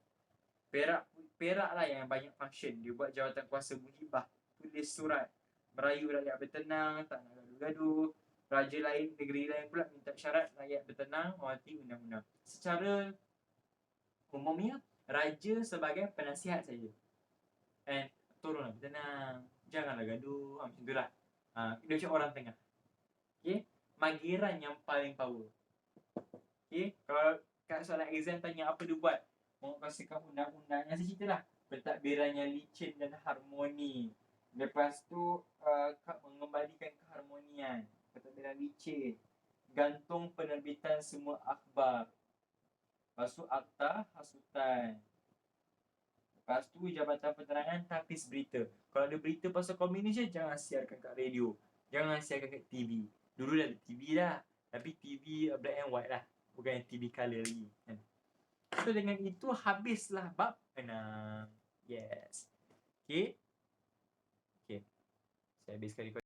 Perak lah yang banyak function. Dia buat jawatan kuasa muhibah, tulis surat, merayu rakyat bertenang, tak nak gaduh-gaduh. Raja lain, negeri lain pula minta syarat rakyat bertenang, menghormati undang-undang. Secara umumnya, raja sebagai penasihat saja. And tolonglah bertenang, janganlah gaduh, macam tu lah. Dia macam orang tengah. Okay? Magiran yang paling power. Okay? Kalau kat soalan exam tanya apa dia buat, menguasaikan undang-undangnya, saya cerita lah. Pentadbirannya licin dan harmoni. Lepas tu mengembalikan keharmonian. Pentadbiran licin. Gantung penerbitan semua akhbar. Lepas tu Akhta Hasutan. Lepas tu Jabatan Penerangan tapis berita. Kalau ada berita pasal komunis je, jangan siarkan kat radio. Jangan siarkan kat TV. Dulu dah ada TV dah. Tapi TV black and white lah. Bukan TV colour lagi kan. So dengan itu habislah bab 6. Yes. Okay. Saya habiskan